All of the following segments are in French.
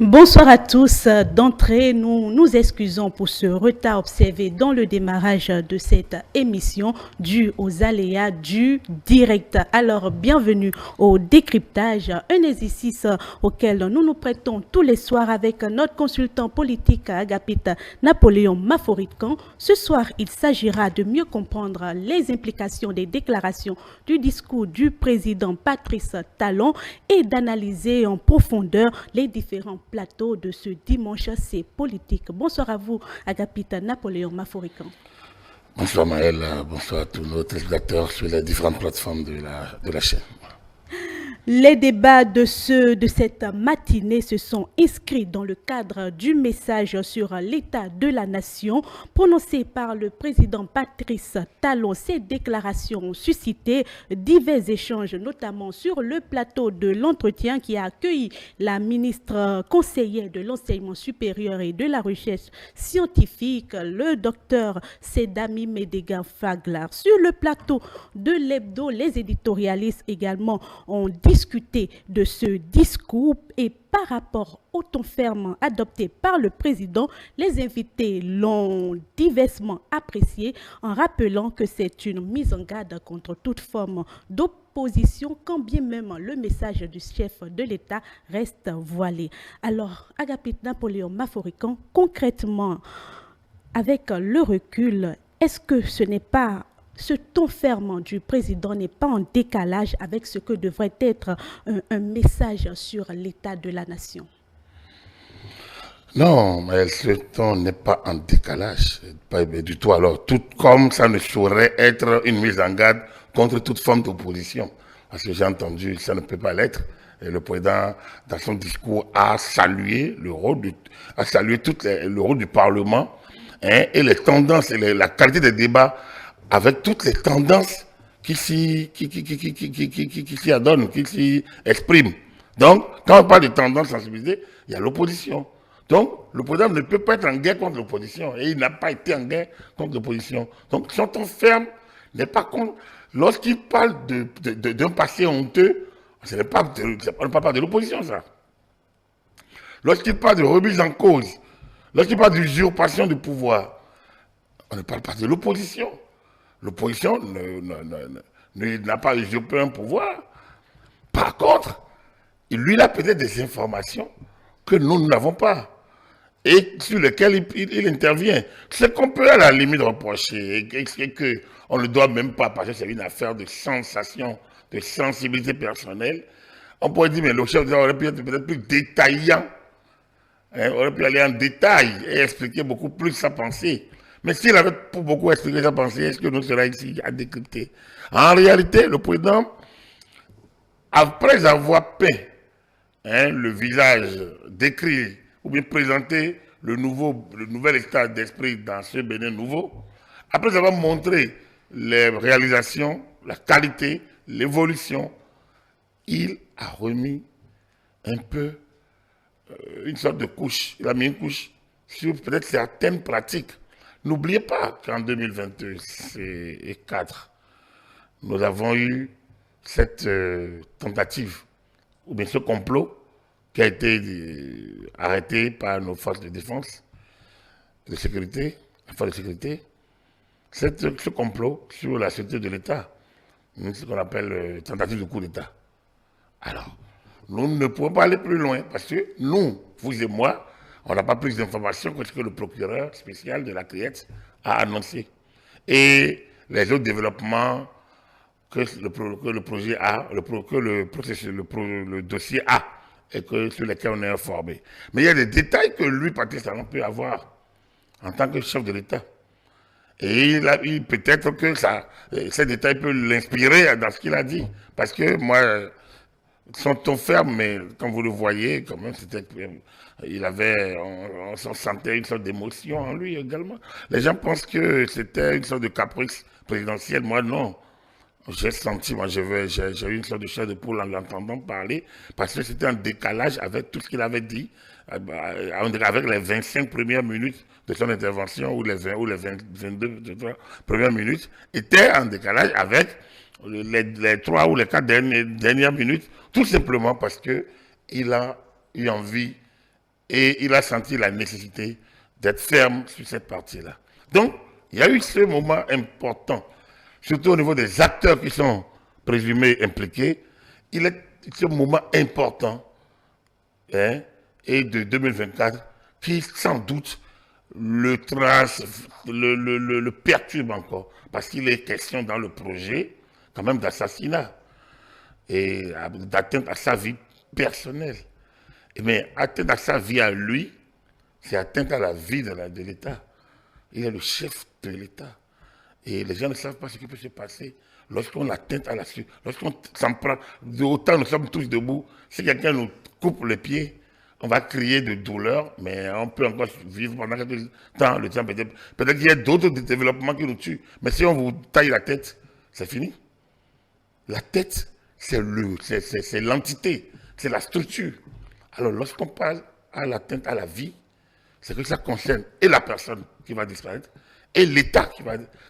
Bonsoir à tous. D'entrée, nous nous excusons pour ce retard observé dans le démarrage de cette émission dû aux aléas du direct. Alors, bienvenue au décryptage, un exercice auquel nous nous prêtons tous les soirs avec notre consultant politique Agapit Napoléon Maforitkan. Ce soir, il s'agira de mieux comprendre les implications des déclarations du discours du président Patrice Talon et d'analyser en profondeur les différents plateau de ce dimanche, c'est politique. Bonsoir à vous, Agapit Napoléon Maforitkan. Bonsoir Maël, bonsoir à tous nos téléspectateurs sur les différentes plateformes de la chaîne. Les débats de cette matinée se sont inscrits dans le cadre du message sur l'état de la nation prononcé par le président Patrice Talon. Ces déclarations ont suscité divers échanges, notamment sur le plateau de l'entretien qui a accueilli la ministre conseillère de l'enseignement supérieur et de la recherche scientifique, le docteur Sedami Medega Faglar. Sur le plateau de l'hebdo, les éditorialistes également ont discuter de ce discours et par rapport au ton ferme adopté par le président, les invités l'ont diversement apprécié en rappelant que c'est une mise en garde contre toute forme d'opposition quand bien même le message du chef de l'État reste voilé. Alors, Agapit Napoléon Maforitkan, concrètement, avec le recul, est-ce que ce ton ferme du président n'est pas en décalage avec ce que devrait être un message sur l'état de la nation? Non, mais ce ton n'est pas en décalage, pas du tout. Alors, tout comme ça ne saurait être une mise en garde contre toute forme d'opposition. Parce que j'ai entendu, ça ne peut pas l'être. Et le président, dans son discours, a salué le rôle du Parlement, hein, et les tendances et la qualité des débats avec toutes les tendances qui s'y adonnent, qui s'y expriment. Donc, quand on parle de tendances sensibilisées, il y a l'opposition. Donc, le président ne peut pas être en guerre contre l'opposition. Et il n'a pas été en guerre contre l'opposition. Donc, son ton ferme n'est pas contre. Lorsqu'il parle d'un passé honteux, on ne parle pas de l'opposition, ça. Lorsqu'il parle de remise en cause, lorsqu'il parle d'usurpation du pouvoir, on ne parle pas de l'opposition. L'opposition n'a pas usurpé un pouvoir. Par contre, lui, il a peut-être des informations que nous n'avons pas et sur lesquelles il intervient. C'est qu'on peut à la limite reprocher et qu'on ne doit même pas, parce que c'est une affaire de sensation, de sensibilité personnelle. On pourrait dire, mais le chef aurait pu être peut-être plus détaillant, hein, aurait pu aller en détail et expliquer beaucoup plus sa pensée. Mais s'il avait pour beaucoup expliqué sa pensée, est-ce que nous serions ici à décrypter? En réalité, le président, après avoir peint, hein, le visage, décrit ou bien présenté le nouvel état d'esprit dans ce Bénin nouveau, après avoir montré les réalisations, la qualité, l'évolution, il a remis un peu une sorte de couche. Il a mis une couche sur peut-être certaines pratiques. N'oubliez pas qu'en 2024, nous avons eu cette tentative, ou bien ce complot, qui a été arrêté par nos forces de défense, de sécurité, forces de sécurité. Ce complot sur la sécurité de l'État, ce qu'on appelle tentative de coup d'État. Alors, nous ne pouvons pas aller plus loin, parce que nous, vous et moi, on n'a pas plus d'informations que ce que le procureur spécial de la CRIET a annoncé. Et les autres développements que le projet a, le dossier a, et sur lesquels on est informé. Mais il y a des détails que lui, Patrice Talon, peut avoir en tant que chef de l'État. Et peut-être que ces détails peuvent l'inspirer dans ce qu'il a dit. Parce que moi, son ton ferme, mais comme vous le voyez, quand même, on sentait une sorte d'émotion en lui également. Les gens pensent que c'était une sorte de caprice présidentiel. Moi, non. J'ai senti, j'ai eu une sorte de chair de poule en l'entendant parler, parce que c'était un décalage avec tout ce qu'il avait dit, avec les 25 premières minutes de son intervention, ou les 22 premières minutes, était en décalage avec les 3 ou les 4 dernières minutes, tout simplement parce qu'il a eu envie et il a senti la nécessité d'être ferme sur cette partie-là. Donc, il y a eu ce moment important, surtout au niveau des acteurs qui sont présumés impliqués. Il est ce moment important, hein, et de 2024 qui, sans doute, le perturbe encore, parce qu'il est question dans le projet quand même d'assassinat et d'atteinte à sa vie personnelle. Mais atteinte à sa vie à lui, c'est atteinte à la vie de l'État. Il est le chef de l'État. Et les gens ne savent pas ce qui peut se passer lorsqu'on atteint à la suite. Lorsqu'on s'en prend, autant nous sommes tous debout, si quelqu'un nous coupe les pieds, on va crier de douleur, mais on peut encore vivre pendant quelques temps. Le temps peut-être qu'il y a d'autres développements qui nous tuent. Mais si on vous taille la tête, c'est fini. La tête, c'est l'entité, c'est la structure. Alors lorsqu'on parle à l'atteinte à la vie, c'est que ça concerne et la personne qui va disparaître, et l'État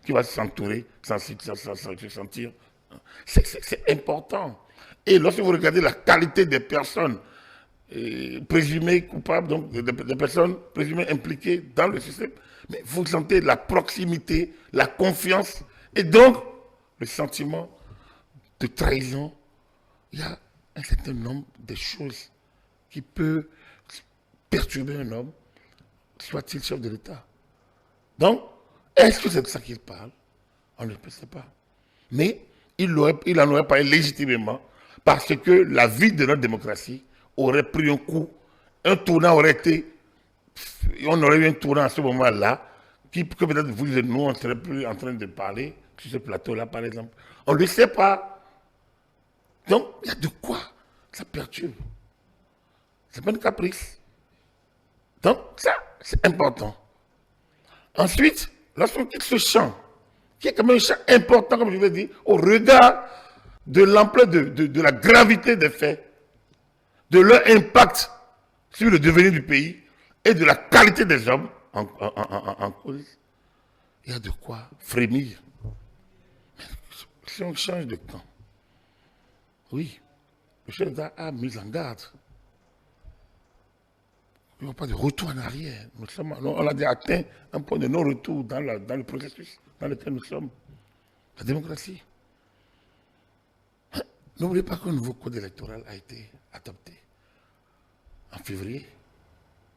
qui va s'entourer, se sentir. C'est important. Et lorsque vous regardez la qualité des personnes présumées coupables, donc des personnes présumées impliquées dans le système, mais vous sentez la proximité, la confiance, et donc le sentiment de trahison. Il y a un certain nombre de choses qui peuvent perturber un homme, soit-il chef de l'État. Donc, est-ce que c'est de ça qu'il parle? On ne le sait pas. Mais il en aurait parlé légitimement parce que la vie de notre démocratie aurait pris un coup. Un tournant aurait été... On aurait eu un tournant à ce moment-là que peut-être vous et nous, on ne serait plus en train de parler sur ce plateau-là, par exemple. On ne le sait pas. Donc, il y a de quoi ça perturbe. C'est pas un caprice. Donc, ça, c'est important. Ensuite, lorsqu'on quitte ce champ, qui est quand même un champ important, comme je l'ai dit, au regard de l'ampleur de la gravité des faits, de leur impact sur le devenir du pays et de la qualité des hommes en cause, il y a de quoi frémir. Si on change de camp, oui, le chef d'État a mis en garde. Il n'y a pas de retour en arrière. On a déjà atteint un point de non-retour dans le processus dans lequel nous sommes. La démocratie. N'oubliez pas qu'un nouveau code électoral a été adopté en février,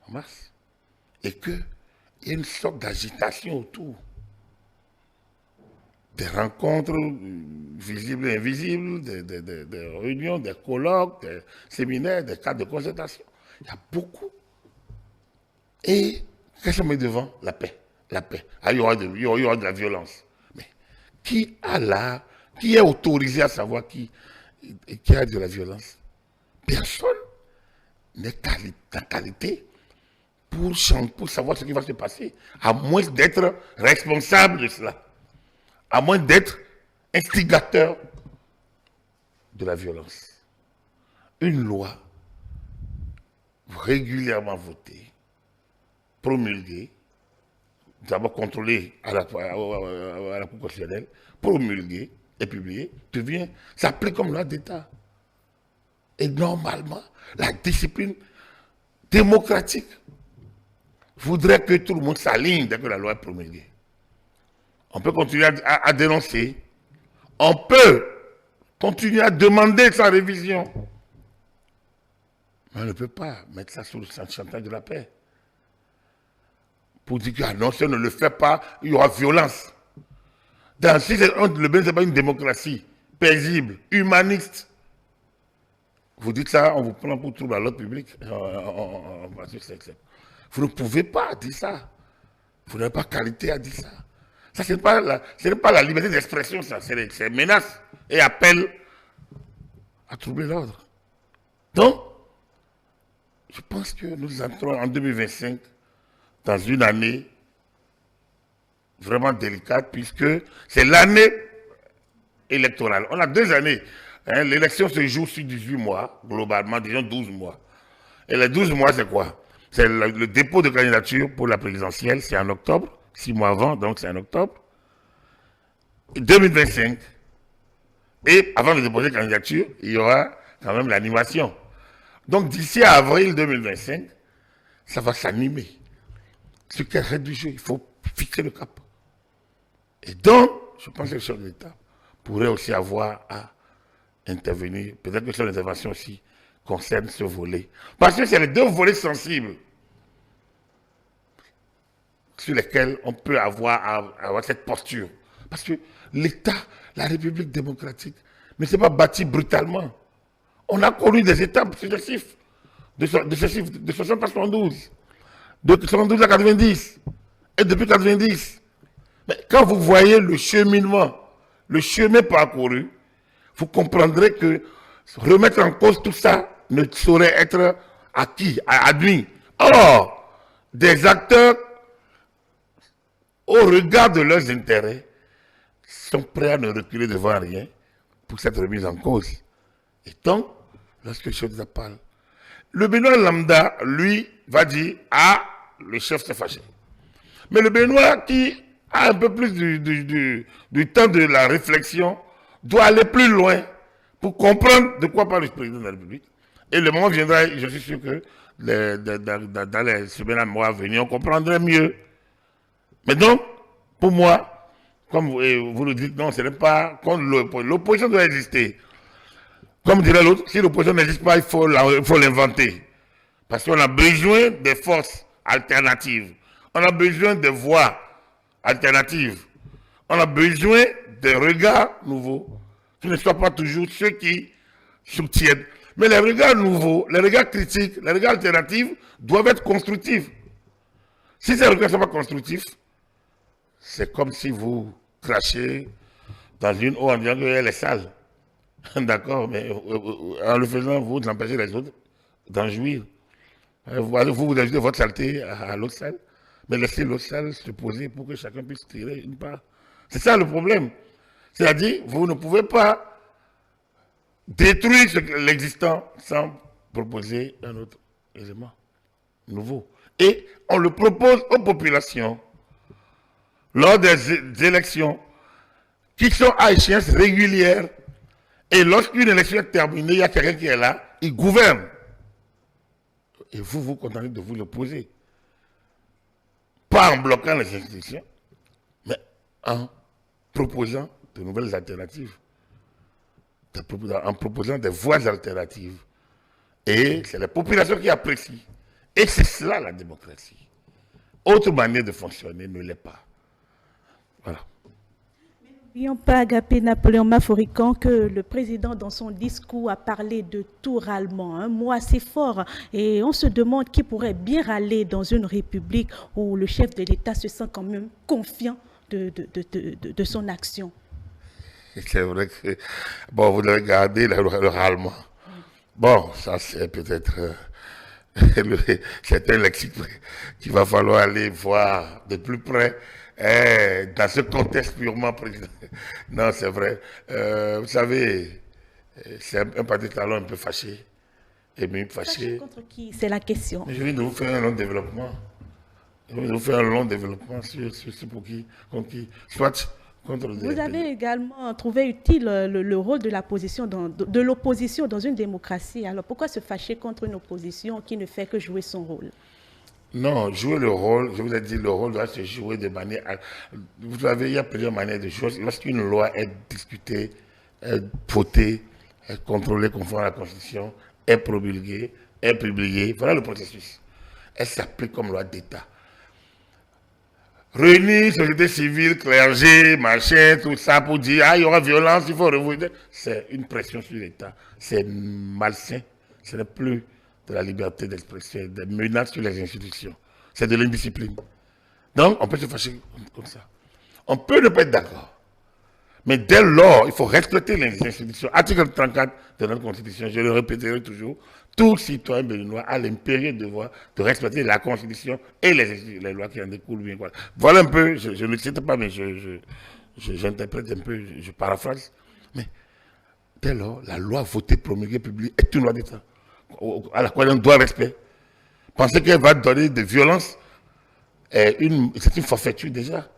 en mars, et qu'il y a une sorte d'agitation autour des rencontres visibles et invisibles, des réunions, des colloques, des séminaires, des cadres de concertation. Il y a beaucoup. Et qu'est-ce qu'on met devant? La paix. La paix. Ah, il y aura de la violence. Mais qui est autorisé à savoir qui a de la violence? Personne n'est en qualité pour savoir ce qui va se passer, à moins d'être responsable de cela, à moins d'être instigateur de la violence. Une loi régulièrement votée, promulguée, d'abord contrôlée à la Cour constitutionnelle, promulguée et publiée, s'applique comme loi d'État. Et normalement, la discipline démocratique voudrait que tout le monde s'aligne dès que la loi est promulguée. On peut continuer à dénoncer, on peut continuer à demander sa révision, mais on ne peut pas mettre ça sous le chantage de la paix. Pour dire que non, si on ne le fait pas, il y aura violence. Si le Bénin, ce n'est pas une démocratie paisible, humaniste, vous dites ça, on vous prend pour trouble à l'ordre public. Vous ne pouvez pas dire ça. Vous n'avez pas qualité à dire ça. Ça, ce n'est pas la liberté d'expression, ça. C'est menace et appel à troubler l'ordre. Donc, je pense que nous entrons en 2025 dans une année vraiment délicate, puisque c'est l'année électorale. On a 2 années. Hein, l'élection se joue sur 18 mois, globalement, disons 12 mois. Et les 12 mois, c'est quoi? C'est le dépôt de candidature pour la présidentielle, c'est en octobre, 6 mois avant, donc c'est en octobre. Et 2025. Et avant de déposer la candidature, il y aura quand même l'animation. Donc d'ici à avril 2025, ça va s'animer. Ce qui est règle du jeu, il faut fixer le cap. Et donc, je pense que le chef de l'État pourrait aussi avoir à intervenir. Peut-être que son intervention aussi concerne ce volet. Parce que c'est les deux volets sensibles sur lesquels on peut avoir cette posture. Parce que l'État, la République démocratique, ne s'est pas bâtie brutalement. On a connu des étapes successives de 60 à 72, de 72 à 90, et depuis 90. Mais quand vous voyez le cheminement, le chemin parcouru, vous comprendrez que remettre en cause tout ça ne saurait être admis. Or, des acteurs, au regard de leurs intérêts, sont prêts à ne reculer devant rien pour cette remise en cause. Et donc, lorsque le chef d'État parle, le Béninois lambda, lui, va dire « Ah, le chef s'est fâché ». Mais le Béninois qui a un peu plus du temps de la réflexion doit aller plus loin pour comprendre de quoi parle le président de la République. Et le moment viendra, je suis sûr que dans les semaines à venir, on comprendrait mieux. Mais donc, pour moi, comme vous le dites, non, ce n'est pas contre l'opposition. L'opposition doit exister. Comme dirait l'autre, si l'opposition n'existe pas, il faut l'inventer. Parce qu'on a besoin des forces alternatives. On a besoin de voix alternatives. On a besoin de regards nouveaux, qui ne soient pas toujours ceux qui soutiennent. Mais les regards nouveaux, les regards critiques, les regards alternatifs doivent être constructifs. Si ces regards ne sont pas constructifs, c'est comme si vous crachez dans une eau en disant qu'elle est sale. D'accord, mais en le faisant, vous empêchez les autres d'en jouir. Vous ajoutez votre saleté à l'autre salle, mais laissez l'autre salle se poser pour que chacun puisse tirer une part. C'est ça le problème. C'est-à-dire, vous ne pouvez pas détruire l'existant sans proposer un autre élément nouveau. Et on le propose aux populations lors des élections qui sont à échéance régulière. Et lorsqu'une élection est terminée, il y a quelqu'un qui est là, il gouverne. Et vous vous contentez de vous l'opposer. Pas en bloquant les institutions, mais en proposant de nouvelles alternatives. En proposant des voies alternatives. Et c'est la population qui apprécie. Et c'est cela la démocratie. Autre manière de fonctionner ne l'est pas. Voilà. N'oublions pas, Agapé Napoléon Maforican, que le président, dans son discours, a parlé de tout râlement, un mot assez fort. Et on se demande qui pourrait bien râler dans une république où le chef de l'État se sent quand même confiant de son action. C'est vrai que, bon, vous devez garder le râlement. Bon, ça c'est peut-être c'est un lexique qu'il va falloir aller voir de plus près. Dans ce contexte purement président. Non, c'est vrai. Vous savez, c'est un parti talon un peu fâché. Et même fâché. Contre qui? C'est la question. Je viens de vous faire un long développement. Je viens de vous faire un long développement sur pour qui, contre qui. Soit contre le Vous avez également trouvé utile le rôle de l'opposition dans une démocratie. Alors pourquoi se fâcher contre une opposition qui ne fait que jouer son rôle? Non, jouer le rôle, je vous ai dit, le rôle doit se jouer de manière... Vous savez, il y a plusieurs manières de jouer. Lorsqu'une loi est discutée, est votée, est contrôlée conforme à la Constitution, est promulguée, est publiée, voilà le processus. Elle s'applique comme loi d'État. Réunir société civile, clergé, machin, tout ça, pour dire, ah, il y aura violence, il faut revoir. C'est une pression sur l'État. C'est malsain. Ce n'est plus de la liberté d'expression, des menaces sur les institutions. C'est de l'indiscipline. Donc, on peut se fâcher comme ça. On peut ne pas être d'accord. Mais dès lors, il faut respecter les institutions. Article 34 de notre Constitution, je le répéterai toujours, tout citoyen béninois a l'impérieux devoir de respecter la Constitution et les lois qui en découlent. Voilà un peu, je ne cite pas, mais j'interprète un peu, je paraphrase. Mais dès lors, la loi votée, promulguée, publiée est une loi d'État à laquelle on doit respect. Penser qu'elle va donner de violence, c'est une forfaiture déjà.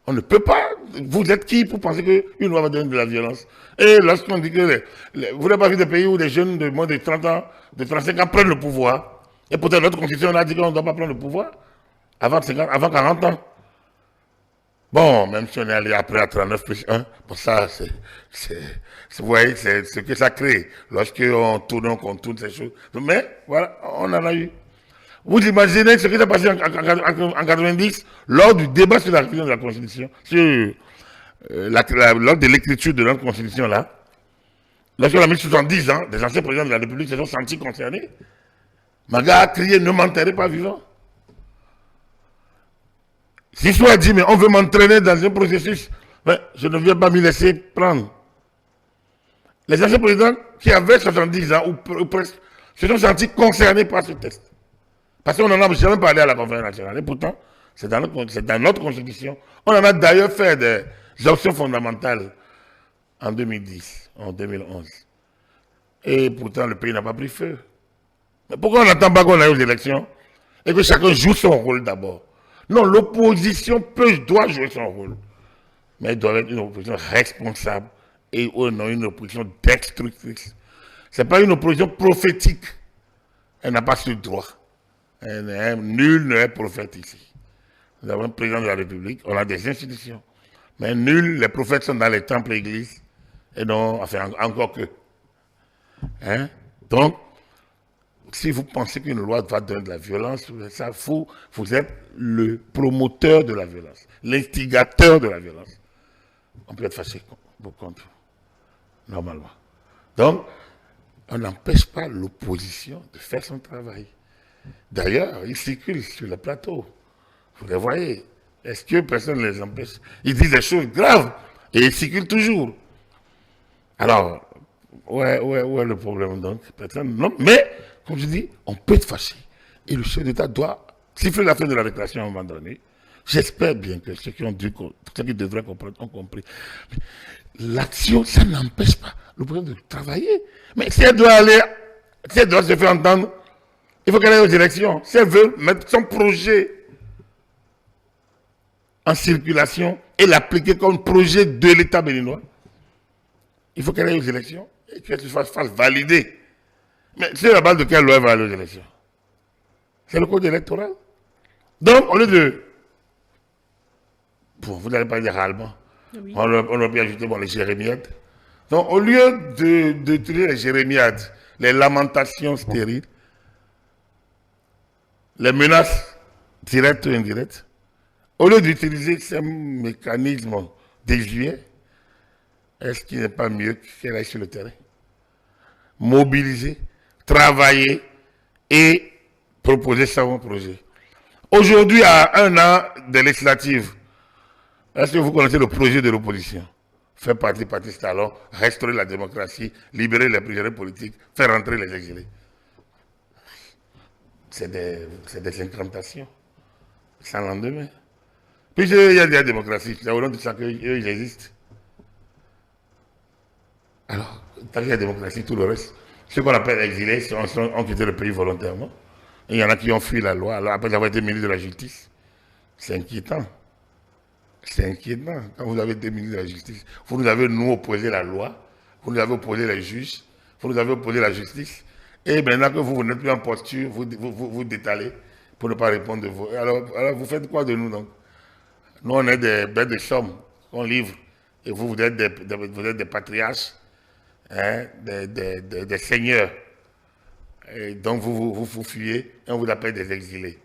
On ne peut pas. Vous êtes qui pour penser qu'une loi va donner de la violence? Et lorsqu'on dit que vous n'avez pas vu des pays où des jeunes de moins de 30 ans, de 35 ans prennent le pouvoir Et pourtant, notre constitution on a dit qu'on ne doit pas prendre le pouvoir avant 40 ans. Bon, même si on est allé après à 39 plus 1, pour ça, vous voyez, c'est ce que ça crée lorsqu'on tourne, on contourne ces choses. Mais voilà, on en a eu. Vous imaginez ce qui s'est passé en 90 lors du débat sur la révision de la Constitution, sur lors de l'écriture de notre Constitution là, lorsqu'on a mis 70 ans, des anciens présidents de la République se sont sentis concernés. Maga a crié, ne m'enterrez pas vivant. Si soit dit, mais on veut m'entraîner dans un processus, mais je ne viens pas m'y laisser prendre. Les anciens présidents qui avaient 70 ans ou presque se sont sentis concernés par ce texte. Parce qu'on n'en a jamais parlé à la conférence nationale. Et pourtant, c'est dans notre constitution. On en a d'ailleurs fait des options fondamentales en 2010, en 2011. Et pourtant, le pays n'a pas pris feu. Mais pourquoi on n'attend pas qu'on aille aux élections et que chacun joue son rôle d'abord? Non, l'opposition doit jouer son rôle. Mais elle doit être une opposition responsable et non une opposition destructrice. Ce n'est pas une opposition prophétique. Elle n'a pas ce droit. Nul ne est prophète ici. Nous avons un président de la République, on a des institutions. Mais nul, les prophètes sont dans les temples et églises. Et non, enfin, encore que. Hein? Donc, si vous pensez qu'une loi va donner de la violence, ça, vous êtes le promoteur de la violence, l'instigateur de la violence. On peut être fâché contre vous, normalement. Donc, on n'empêche pas l'opposition de faire son travail. D'ailleurs, ils circulent sur le plateau. Vous les voyez. Est-ce que personne ne les empêche? Ils disent des choses graves et ils circulent toujours. Alors, où est le problème donc? Personne, non, mais, comme je dis, on peut être fâché. Et le chef d'État doit siffler la fin de la récréation à un moment donné. J'espère bien que ceux qui devraient comprendre ont compris. L'action, ça n'empêche pas le président de travailler. Mais si elle doit se faire entendre, il faut qu'elle aille aux élections. Si elle veut mettre son projet en circulation et l'appliquer comme projet de l'État béninois, il faut qu'elle aille aux élections et qu'elle se fasse valider. Mais c'est la base de quelle loi elle va aller aux élections? C'est le code électoral. Donc, au lieu de... Bon, vous n'allez pas dire allemand. Oui. On aurait pu ajouter les jérémiades. Donc, au lieu d'utiliser les jérémiades, les lamentations stériles, les menaces directes ou indirectes, au lieu d'utiliser ces mécanismes désuets, est-ce qu'il n'est pas mieux qu'elle aille sur le terrain? Mobiliser, travailler et proposer son projet. Aujourd'hui, à 1 an des législatives, est-ce que vous connaissez le projet de l'opposition? Faire partie talon, restaurer la démocratie, libérer les prisonniers politiques, faire rentrer les exilés. C'est des incantations, sans lendemain. Puis il y a de la démocratie, c'est au nom de ça qu'eux, ils existent. Alors, tant qu'il y a la démocratie, tout le reste, ceux qu'on appelle exilés ont quitté le pays volontairement. Et il y en a qui ont fui la loi, alors après avoir été ministre de la Justice. C'est inquiétant. C'est inquiétant. Quand vous avez été ministre de la Justice, vous nous avez nous opposé la loi, vous nous avez opposé les juges, vous nous avez opposé la justice. Et maintenant que vous n'êtes plus en posture, vous détalez pour ne pas répondre de vous. Alors vous faites quoi de nous donc? Nous, on est des bêtes de somme qu'on livre. Et vous êtes des patriarches, hein, des seigneurs. Et donc vous fuyez et on vous appelle des exilés.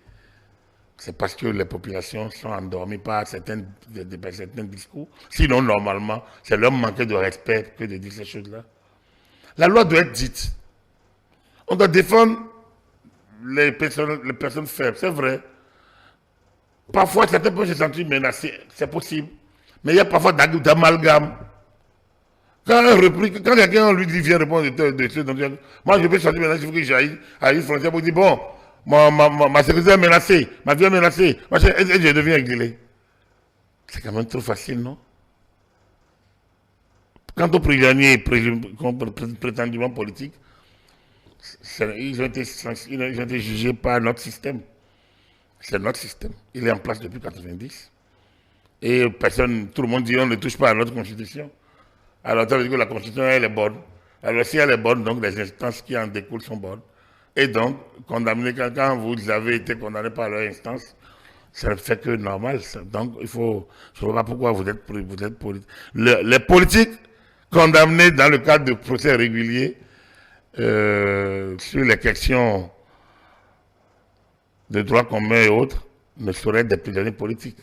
C'est parce que les populations sont endormies par certains discours. Sinon, normalement, c'est leur manque de respect que de dire ces choses-là. La loi doit être dite. On doit défendre les personnes faibles, c'est vrai. Parfois, certains peuvent se sentir menacés, c'est possible. Mais il y a parfois d'amalgame. Quand quelqu'un lui dit, viens répondre de ce dont moi, je peux sortir maintenant, il faut que j'aille à une frontière pour dire, bon, ma sécurité est menacée, ma vie est menacée, et je deviens exilé. C'est quand même trop facile, non? Quant aux prisonniers prétendument politiques, ils ont été jugés par notre système. C'est notre système. Il est en place depuis 1990. Et tout le monde dit on ne touche pas à notre constitution. Alors ça veut dire que la constitution, elle est bonne. Alors si elle est bonne, donc les instances qui en découlent sont bonnes. Et donc, condamner quelqu'un, vous avez été condamné par leur instance, ça ne fait que normal. Donc, je ne vois pas pourquoi vous êtes politique. Les politiques condamnés dans le cadre de procès réguliers sur les questions de droits communs et autres ne seraient des prisonniers politiques.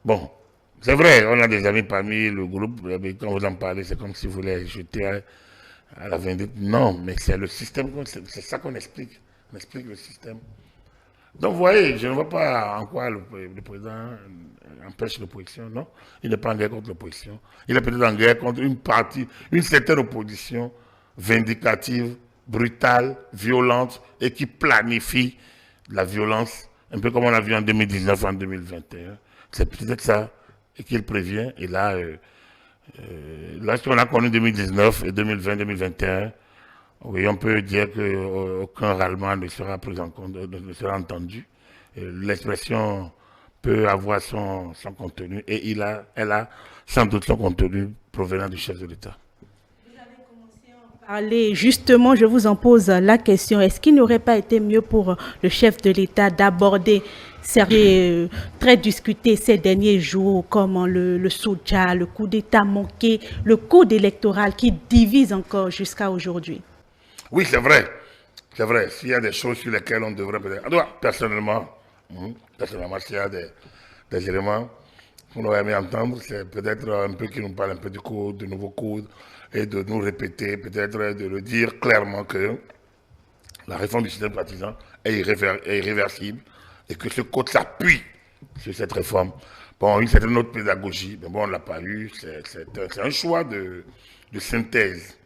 Bon, c'est vrai, on a des amis parmi le groupe, mais quand vous en parlez, c'est comme si vous voulez jeter à la vindicte. Non, mais c'est le système, c'est ça qu'on explique. On explique le système. Donc, vous voyez, je ne vois pas en quoi le président empêche l'opposition, non. Il n'est pas en guerre contre l'opposition. Il est peut-être en guerre contre une certaine opposition vindicative, brutale, violente, et qui planifie la violence, un peu comme on a vu en 2019, en 2021. C'est peut-être ça, et qu'il prévient. Et là, ce qu'on a connu 2019 et 2020, 2021, oui, on peut dire qu'aucun râlement ne sera pris en compte, ne sera entendu. L'expression peut avoir son contenu et elle a sans doute son contenu provenant du chef de l'État. Vous avez commencé à en parler. Justement, je vous en pose la question. Est-ce qu'il n'aurait pas été mieux pour le chef de l'État d'aborder sérieux, très discuté ces derniers jours, comme le Soja, le coup d'État manqué, le code électoral qui divise encore jusqu'à aujourd'hui? Oui, c'est vrai. C'est vrai. S'il y a des choses sur lesquelles on devrait peut-être... Personnellement, s'il y a des éléments qu'on aurait aimé entendre, c'est peut-être un peu qu'ils nous parlent un peu du code, du nouveau code, et de nous répéter, peut-être de le dire clairement que la réforme du système partisan est irréversible et que ce code s'appuie sur cette réforme. Bon, une certaine autre pédagogie, mais bon, on ne l'a pas eu. C'est un choix de synthèse.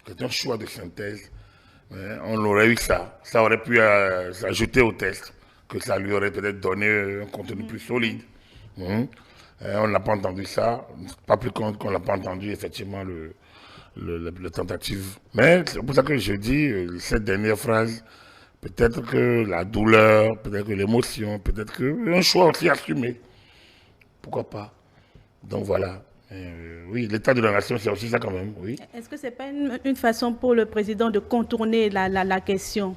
C'est un choix de synthèse. On aurait eu ça. Ça aurait pu s'ajouter au texte, que ça lui aurait peut-être donné un contenu plus solide. On n'a pas entendu ça. Pas plus qu'on n'a pas entendu effectivement la tentative. Mais c'est pour ça que je dis cette dernière phrase. Peut-être que la douleur, peut-être que l'émotion, peut-être qu'un choix aussi assumé. Pourquoi pas? Donc voilà. Oui, l'état de la nation, c'est aussi ça quand même, oui. Est-ce que ce n'est pas une façon pour le président de contourner la question?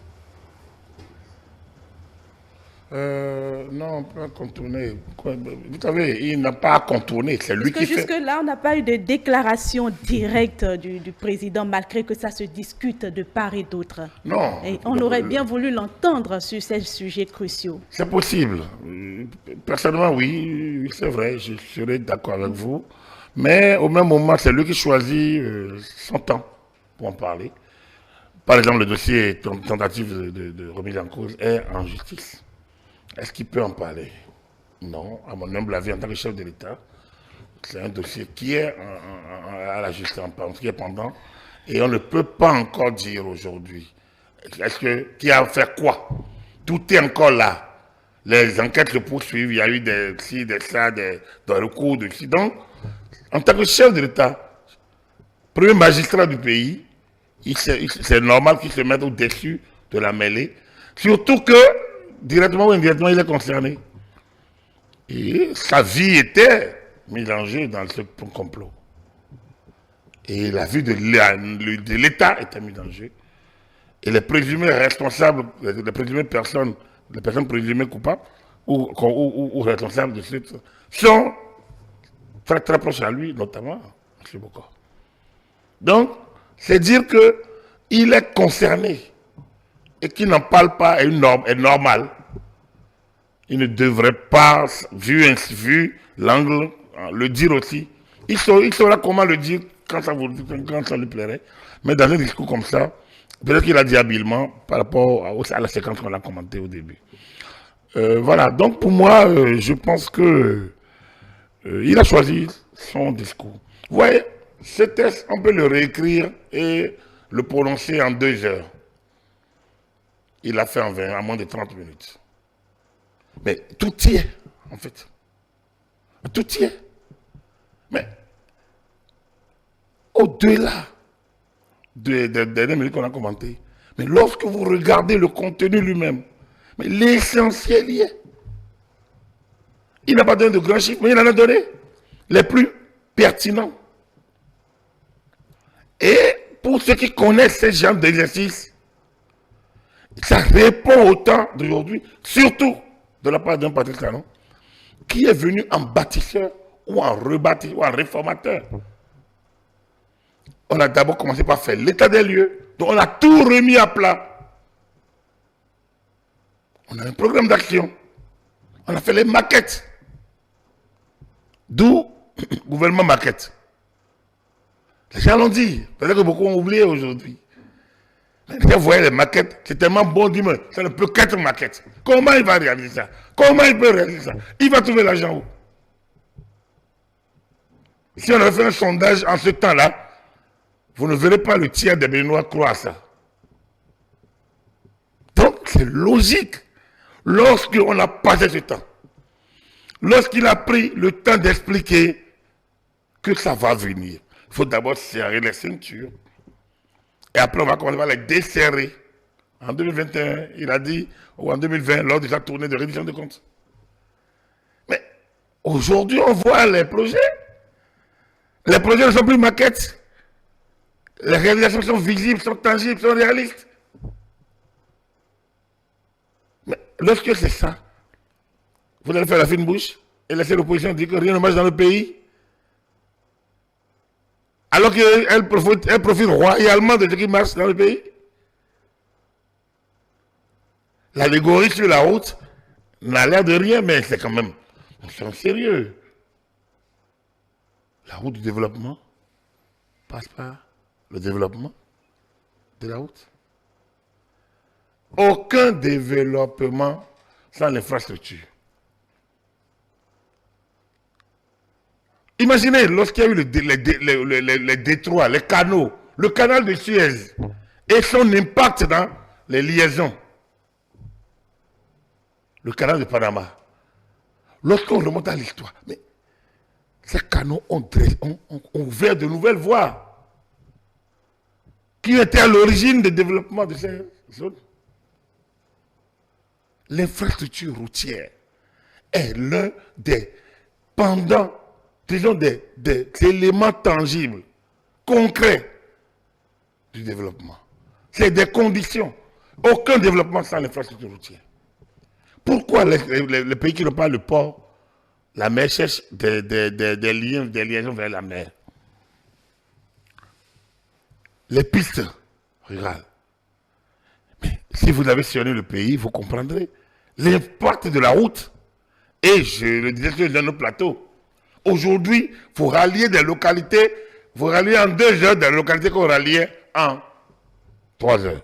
Non, pas contourner. Vous savez, il n'a pas à contourner, c'est lui qui fait. Parce que jusque-là, on n'a pas eu de déclaration directe du président, malgré que ça se discute de part et d'autre. Non. Et on aurait bien voulu l'entendre sur ces sujets cruciaux. C'est possible. Personnellement, oui, c'est vrai, je serai d'accord avec vous. Mais au même moment, c'est lui qui choisit son temps pour en parler. Par exemple, le dossier tentative de remise en cause est en justice. Est-ce qu'il peut en parler? Non, à mon humble avis, en tant que chef de l'État, c'est un dossier qui est à la justice, qui est pendant, et on ne peut pas encore dire aujourd'hui. Qui a fait quoi? Tout est encore là. Les enquêtes se poursuivent, il y a eu des recours, des donc, en tant que chef de l'État, premier magistrat du pays, c'est normal qu'il se mette au-dessus de la mêlée, surtout que, directement ou indirectement, il est concerné. Et sa vie était mise en jeu dans ce complot. Et la vie de l'État était mise en jeu. Et les présumés responsables, les présumées personnes, les personnes présumées coupables ou responsables de cette sont très très proches à lui, notamment M. Bokor. Donc, c'est dire qu'il est concerné et qu'il n'en parle pas est normal. Il ne devrait pas, vu l'angle, le dire aussi. Il saura comment le dire quand ça lui plairait. Mais dans un discours comme ça, peut-être qu'il a dit habilement par rapport à la séquence qu'on a commentée au début. Voilà, donc pour moi, je pense que il a choisi son discours. Vous voyez, ce texte, on peut le réécrire et le prononcer en 2 heures. Il l'a fait en moins de 30 minutes. Mais tout y est, en fait. Tout y est. Mais au-delà des dernières minutes qu'on a commentées, mais lorsque vous regardez le contenu lui-même, mais l'essentiel y est. Il n'a pas donné de grands chiffres, mais il en a donné les plus pertinents. Et pour ceux qui connaissent ces genres d'exercices, Ça répond au temps d'aujourd'hui, surtout de la part d'un Patrice Talon, qui est venu en bâtisseur ou en rebâtisseur ou en réformateur. On a d'abord commencé par faire l'état des lieux, donc on a tout remis à plat. On a un programme d'action, on a fait les maquettes, d'où gouvernement maquette. Les gens l'ont dit, peut-être que beaucoup ont oublié aujourd'hui. Les gens voyaient les maquettes, c'est tellement bon, dis moi, ça ne peut qu'être maquette. Comment il va réaliser ça? Comment il peut réaliser ça? Il va trouver l'argent où? Si on avait fait un sondage en ce temps-là, vous ne verrez pas le tiers des Béninois croire à ça. Donc, c'est logique. Lorsqu'on a passé ce temps, lorsqu'il a pris le temps d'expliquer que ça va venir, il faut d'abord serrer les ceintures. Et après, on va commencer à les desserrer. En 2021, il a dit, ou en 2020, lors de sa tournée de révision de comptes. Mais aujourd'hui, on voit les projets. Les projets ne sont plus maquettes. Les réalisations sont visibles, sont tangibles, sont réalistes. Mais lorsque c'est ça, vous allez faire la fine bouche et laisser l'opposition dire que rien ne marche dans le pays. Alors qu'elle profite royalement de ce qui marche dans le pays. L'allégorie sur la route n'a l'air de rien, mais c'est quand même, c'est sérieux. La route du développement passe par le développement de la route. Aucun développement sans l'infrastructure. Imaginez lorsqu'il y a eu les détroits, les canaux, le canal de Suez et son impact dans les liaisons. Le canal de Panama. Lorsqu'on remonte à l'histoire, mais ces canaux ont ouvert de nouvelles voies qui étaient à l'origine du développement de ces zones. L'infrastructure routière est l'un des pendants, disons des éléments tangibles, concrets du développement. C'est des conditions. Aucun développement sans l'infrastructure routière. Pourquoi les pays qui n'ont pas le port, la mer cherche des liaisons vers la mer? Les pistes rurales. Mais si vous avez sillonné le pays, vous comprendrez l'impact de la route. Et je le disais sur nos plateaux. Aujourd'hui, il faut rallier des localités, vous ralliez en 2 heures des localités qu'on ralliait en 3 heures.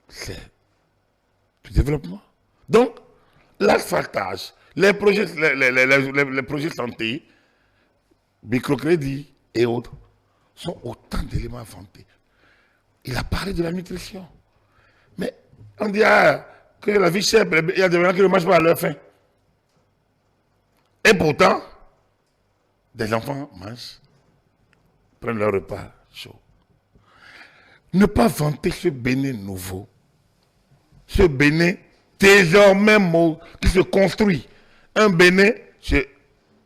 C'est du développement. Donc, l'asphaltage, les projets santé, microcrédit et autres, sont autant d'éléments inventés. Il a parlé de la nutrition. Mais on dit que la vie chère, il y a des gens qui ne mangent pas à leur faim. Et pourtant, des enfants mangent, prennent leur repas chaud. Ne pas vanter ce Bénin nouveau, ce Bénin désormais qui se construit. Un Bénin,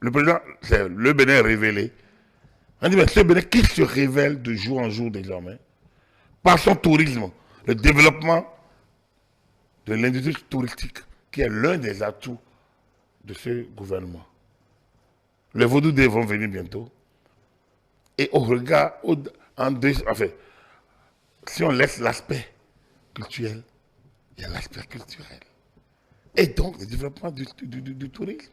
le président, c'est le Bénin révélé. On dit, mais ce Bénin qui se révèle de jour en jour désormais, par son tourisme, le développement de l'industrie touristique, qui est l'un des atouts de ce gouvernement. Les Vaudou Day vont venir bientôt. Et au regard, si on laisse l'aspect culturel, il y a l'aspect culturel. Et donc, le développement du tourisme.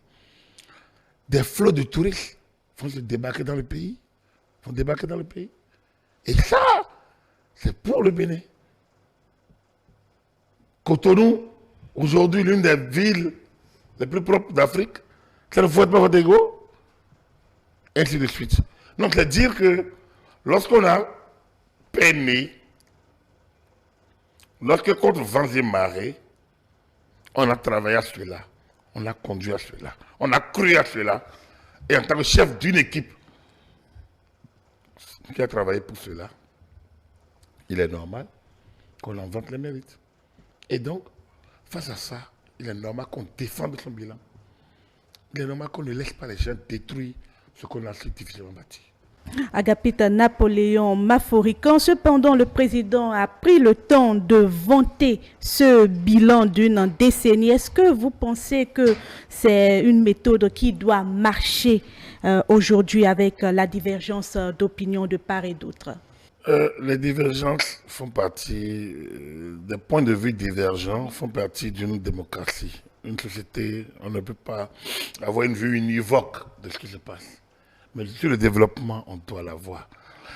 Des flots de touristes vont se débarquer dans le pays. Et ça, c'est pour le Bénin. Cotonou, aujourd'hui, l'une des villes les plus propres d'Afrique, ça ne faut pas votre ego. Ainsi de suite. Donc, c'est dire que lorsqu'on a peiné, lorsque contre vents et marées, on a travaillé à cela, on a conduit à cela, on a cru à cela, et en tant que chef d'une équipe qui a travaillé pour cela, il est normal qu'on en vante les mérites. Et donc, face à ça, il est normal qu'on défende son bilan. Il est normal qu'on ne laisse pas les gens détruire ce qu'on a si difficilement bâti. Agapite Napoléon Maforican. Cependant, le président a pris le temps de vanter ce bilan d'une décennie. Est-ce que vous pensez que c'est une méthode qui doit marcher aujourd'hui avec la divergence d'opinion de part et d'autre? Les divergences font partie, des points de vue divergents font partie d'une démocratie. Une société, on ne peut pas avoir une vue univoque de ce qui se passe. Mais sur le développement, on doit l'avoir.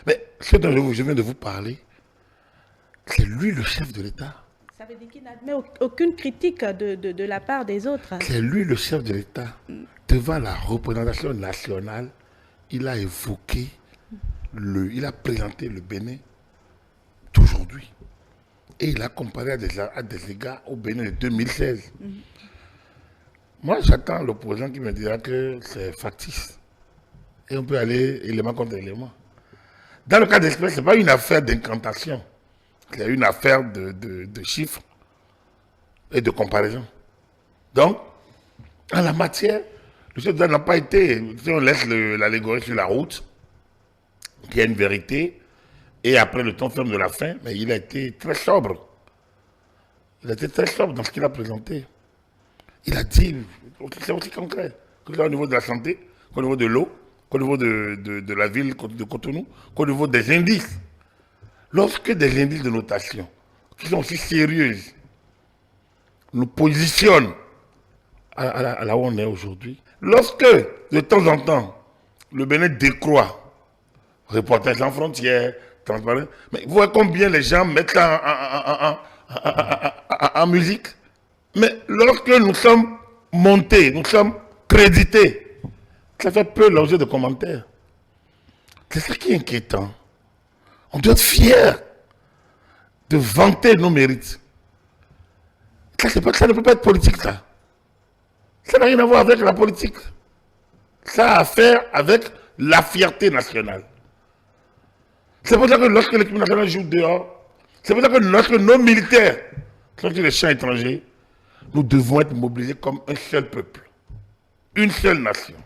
Mais ce dont je viens de vous parler, c'est lui le chef de l'État. Ça veut dire qu'il n'admet aucune critique de la part des autres. C'est lui le chef de l'État. Devant la représentation nationale, il a évoqué, il a présenté le Bénin d'aujourd'hui. Et il a comparé à des égards au Bénin de 2016. Moi, j'attends l'opposant qui me dira que c'est factice. Et on peut aller élément contre élément. Dans le cas d'espèce, ce n'est pas une affaire d'incantation. C'est une affaire de chiffres et de comparaison. Donc, en la matière, le chef d'État n'a pas été, si on laisse l'allégorie sur la route, qui a une vérité, et après le temps ferme de la fin, mais il a été très sobre. Il a été très sobre dans ce qu'il a présenté. Il a dit, c'est aussi concret, que ce soit au niveau de la santé, qu'au niveau de l'eau, qu'au niveau de la ville de Cotonou, qu'au niveau des indices. Lorsque des indices de notation, qui sont aussi sérieuses, nous positionnent à là où on est aujourd'hui, lorsque, de temps en temps, le Bénin décroît, Reporters sans frontières, transparent, mais vous voyez combien les gens mettent ça en musique. Mais lorsque nous sommes montés, nous sommes crédités, ça fait peu l'objet de commentaires. C'est ça qui est inquiétant. On doit être fiers de vanter nos mérites. Ça ne peut pas être politique, ça. Ça n'a rien à voir avec la politique. Ça a à faire avec la fierté nationale. C'est pour ça que lorsque l'équipe nationale joue dehors, c'est pour ça que lorsque nos militaires sont sur les champs étrangers, nous devons être mobilisés comme un seul peuple, une seule nation,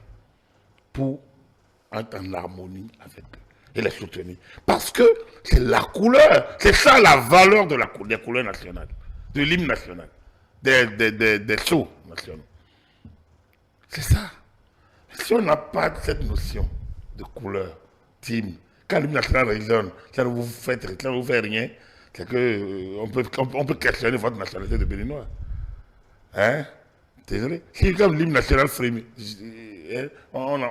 pour être en harmonie avec eux et les soutenir. Parce que c'est la couleur, c'est ça la valeur des couleurs nationales, de l'hymne national, des sceaux nationaux. C'est ça. Si on n'a pas cette notion de couleur, d'hymne, quand l'hymne national résonne, ça ne vous fait rien, c'est qu'on peut questionner votre nationalité de Béninois. Hein? Désolé. Si comme l'hymne national frémit, on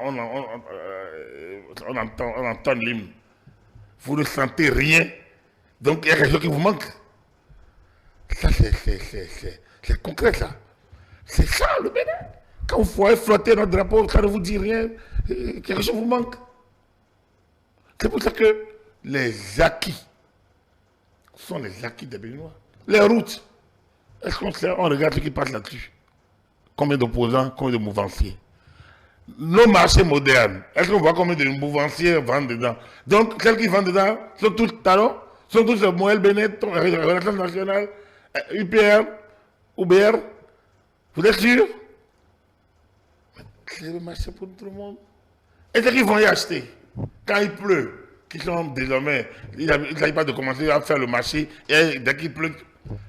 entend l'hymne. Vous ne sentez rien. Donc il y a quelque chose qui vous manque. Ça, c'est concret, ça. C'est ça, le Bénin. Quand vous voyez flotter notre drapeau, ça ne vous dit rien. Quelque chose vous manque. C'est pour ça que les acquis sont les acquis des Béninois. Les routes. Est-ce qu'on regarde ce qui passe là-dessus? Combien d'opposants, combien de mouvanciers? Nos marchés modernes, est-ce qu'on voit combien de mouvanciers vendent dedans? Donc, celles qui vendent dedans sont tous talons, sont tous Moël Bennett, Relation nationale, UPR, UBR. Vous êtes sûr? C'est le marché pour tout le monde. Et ceux qui vont y acheter, quand il pleut, qui sont désormais, ils n'arrivent pas de commencer à faire le marché, et dès qu'il pleut,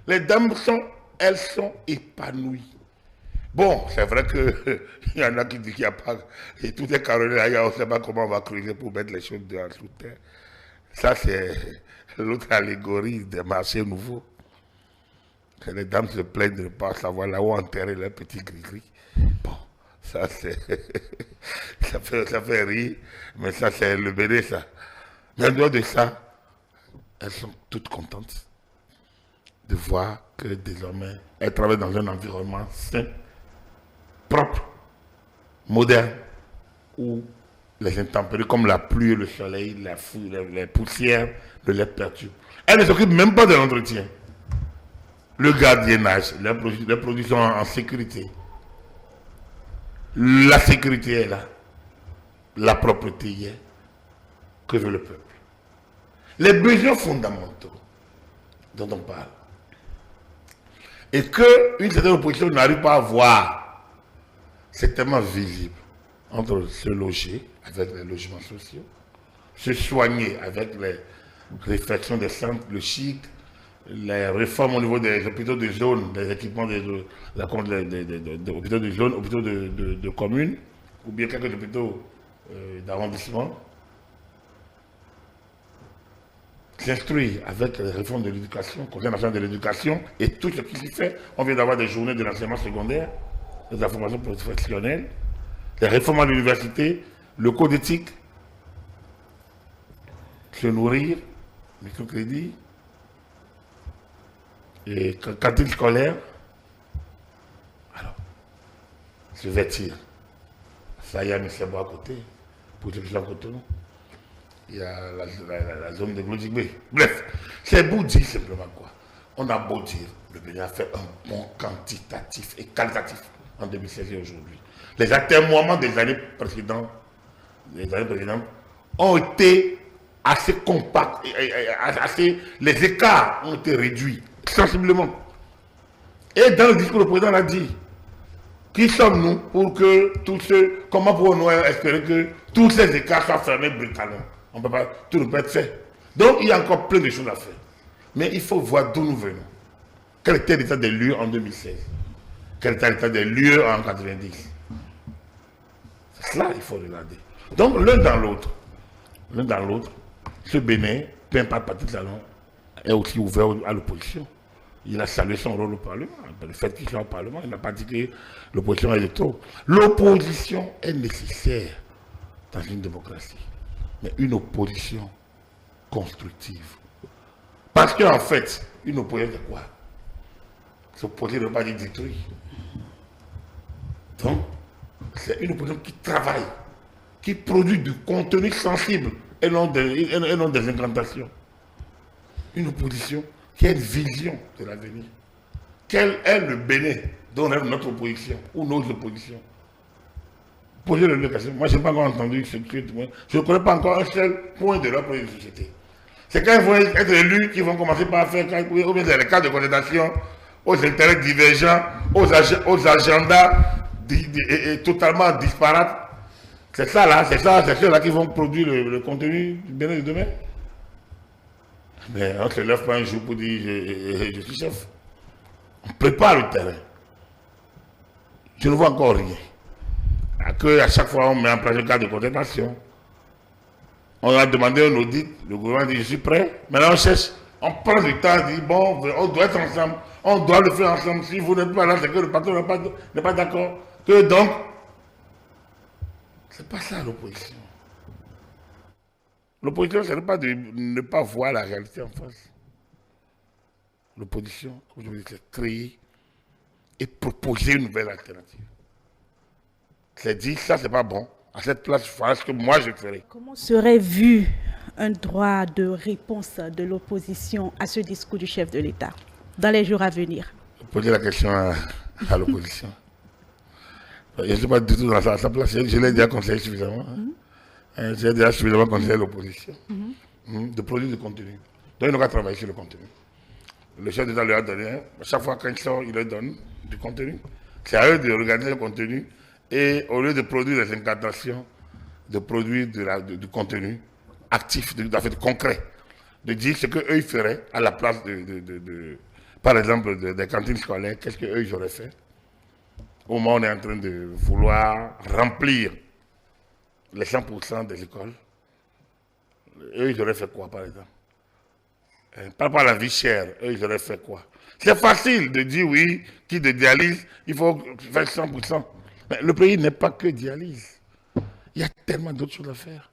les dames elles sont épanouies. Bon, c'est vrai qu'il y en a qui disent qu'il n'y a pas, et tout est carrelé ailleurs, on ne sait pas comment on va creuser pour mettre les choses en sous terre. Ça, c'est l'autre allégorie des marchés nouveaux. Que les dames se plaignent de ne pas savoir là où enterrer leurs petits gris-gris. Bon, ça, ça fait rire, mais ça, c'est le Bénin, ça. Mais en dehors de ça, elles sont toutes contentes de voir que désormais, elles travaillent dans un environnement sain, propre, moderne, où les intempéries comme la pluie, le soleil, les poussières ne les perturbent. Elles ne s'occupent même pas de l'entretien. Le gardiennage, les produits sont en sécurité. La sécurité est là. La propreté y est. Que veut le peuple? Les besoins fondamentaux dont on parle. Et qu'une certaine opposition n'arrive pas à voir, c'est tellement visible entre se loger avec les logements sociaux, se soigner avec les réfections des centres, le chic, les réformes au niveau des hôpitaux de zone, des équipements des hôpitaux de zone, hôpitaux de communes, ou bien quelques hôpitaux d'arrondissement. S'instruire avec les réformes de l'éducation, le Conseil national de l'éducation et tout ce qui s'y fait. On vient d'avoir des journées de l'enseignement secondaire, de la formation professionnelle, les réformes à l'université, le code éthique, se nourrir, microcrédit, et cantine scolaire. Alors, se vêtir. Ça y a mis ses bras à côté, pour ceux qui sont à côté. Il y a la zone de Glodjigbe. Bref, c'est beau dire simplement quoi. On a beau dire, le Bénin a fait un bond quantitatif et qualitatif en 2016 et aujourd'hui. Les atermoiements des années précédentes, ont été assez compacts, les écarts ont été réduits sensiblement. Et dans le discours, le président l'a dit. Qui sommes-nous pour que tous ceux, comment pouvons-nous espérer que tous ces écarts soient fermés brutalement? On peut pas, tout ne peut être fait. Donc il y a encore plein de choses à faire. Mais il faut voir d'où nous venons. Quel était l'état des lieux en 2016? Quel était l'état des lieux en 90? C'est cela qu'il faut regarder. Donc l'un dans l'autre, ce Bénin, peu importe parti de salon, est aussi ouvert à l'opposition. Il a salué son rôle au Parlement. Le fait qu'il soit au Parlement, il n'a pas dit que l'opposition est trop. L'opposition est nécessaire dans une démocratie. Mais une opposition constructive. Parce qu'en fait, une opposition, c'est quoi? S'opposer ne veut pas dire détruire. Donc, c'est une opposition qui travaille, qui produit du contenu sensible et non des incantations. Une opposition qui a une vision de l'avenir. Quel est le Bénin dont est notre opposition ou nos oppositions? Posez la question. Moi, je n'ai pas encore entendu ce que je ne connais pas encore un seul point de leur projet de société. C'est quand ils vont être élus qu'ils vont commencer par faire, ou bien les cas de condamnation, aux intérêts divergents, aux agendas totalement disparates. C'est ça là, c'est ceux-là qui vont produire le contenu du Bénin de demain. Mais on ne se lève pas un jour pour dire je suis chef. On prépare le terrain. Je ne vois encore rien. À chaque fois, on met en place un cas de contestation. On a demandé un audit, le gouvernement dit je suis prêt. Maintenant on cherche, on prend du temps, on dit bon, on doit être ensemble, on doit le faire ensemble. Si vous n'êtes pas là, c'est que le patron n'est pas d'accord. Que donc, c'est pas ça l'opposition. L'opposition, ce n'est pas de ne pas voir la réalité en face. L'opposition, comme je vous dis, c'est créer et proposer une nouvelle alternative. C'est dire, ça c'est pas bon. À cette place, voilà ce que moi je ferai. Comment serait vu un droit de réponse de l'opposition à ce discours du chef de l'État dans les jours à venir? Poser la question à l'opposition. Je ne suis pas du tout dans sa place. Je l'ai déjà conseillé suffisamment. J'ai déjà suffisamment conseillé l'opposition de produire du contenu. Donc, il n'aura pas travailler sur le contenu. Le chef d'État lui a donné, chaque fois qu'il sort, il leur donne du contenu. C'est à eux de regarder le contenu et au lieu de produire des incantations, de produire du contenu actif, concret, de dire ce qu'eux ils feraient à la place par exemple, des cantines scolaires, qu'est-ce qu'eux ils auraient fait. Au moment où on est en train de vouloir remplir les 100% des écoles, eux ils auraient fait quoi par exemple? Par rapport à la vie chère, eux ils auraient fait quoi? C'est facile de dire oui, qui de dialyse, il faut faire 100%. Mais le pays n'est pas que dialyse. Il y a tellement d'autres choses à faire.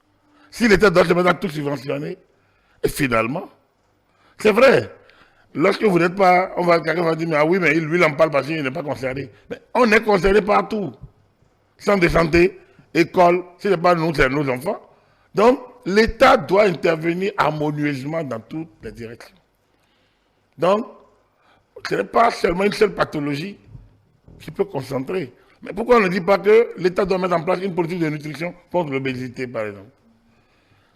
Si l'État doit se mettre à tout subventionner, et finalement, c'est vrai, lorsque vous n'êtes pas, quelqu'un va dire, mais ah oui, mais lui, il en parle parce qu'il n'est pas concerné. Mais on est concerné partout. Centre de santé, école, ce n'est pas nous, c'est nos enfants. Donc, l'État doit intervenir harmonieusement dans toutes les directions. Donc, ce n'est pas seulement une seule pathologie qui peut concentrer. Mais pourquoi on ne dit pas que l'État doit mettre en place une politique de nutrition contre l'obésité, par exemple?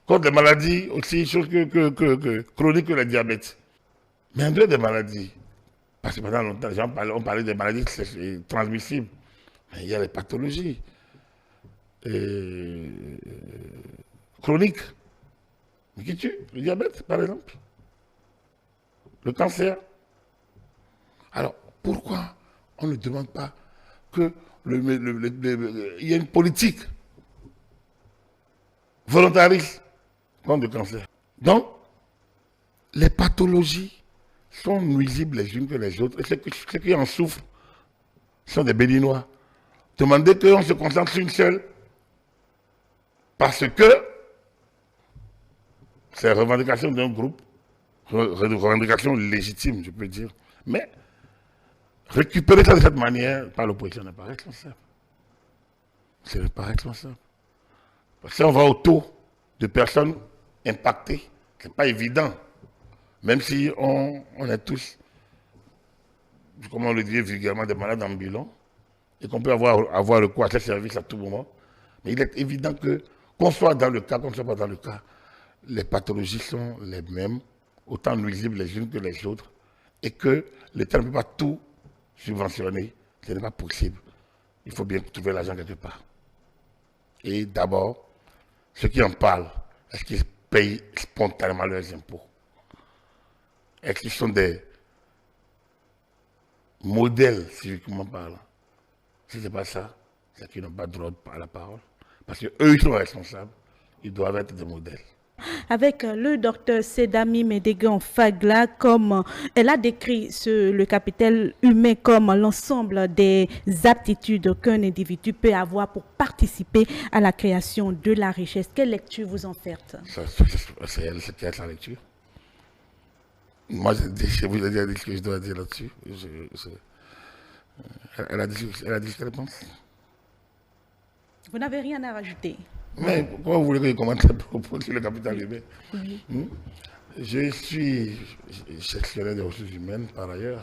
Contre les maladies aussi, choses chroniques que le diabète. Mais en dehors des maladies, parce que pendant longtemps, on parlait des maladies transmissibles. Mais il y a les pathologies chroniques. Mais qui tue? Le diabète, par exemple. Le cancer. Alors, pourquoi on ne demande pas que il y ait une politique volontariste contre le cancer? Donc, les pathologies sont nuisibles les unes que les autres. Et ceux qui en souffrent sont des béninois. Demandez qu'on se concentre sur une seule. Parce que c'est la revendication d'un groupe, revendication légitime, je peux dire. Mais récupérer ça de cette manière par l'opposition n'est pas responsable. Ce n'est pas responsable. Parce que si on va au taux de personnes impactées, ce n'est pas évident. Même si on est tous, comme on le dit vulgairement, des malades ambulants, et qu'on peut avoir recours à ces services à tout moment. Mais il est évident que, qu'on soit dans le cas, qu'on ne soit pas dans le cas, les pathologies sont les mêmes, autant nuisibles les unes que les autres, et que l'État ne peut pas tout subventionner. Ce n'est pas possible. Il faut bien trouver l'argent quelque part. Et d'abord, ceux qui en parlent, est-ce qu'ils payent spontanément leurs impôts? Est-ce qu'ils sont des modèles, civiquement parlant? Si ce n'est pas ça, c'est qu'ils n'ont pas droit à la parole. Parce qu'eux, ils sont responsables. Ils doivent être des modèles. Avec le docteur Sedami Medegan Fagla, comme elle a décrit le capital humain comme l'ensemble des aptitudes qu'un individu peut avoir pour participer à la création de la richesse. Quelle lecture vous en faites? C'est elle qui a sa lecture. Moi, je vous ai dit ce que je dois dire là-dessus. Elle a dit ce qu'elle pense. Vous n'avez rien à rajouter? Mais pourquoi vous voulez que je commente les propos sur le capital humain? Je suis gestionnaire des ressources humaines par ailleurs.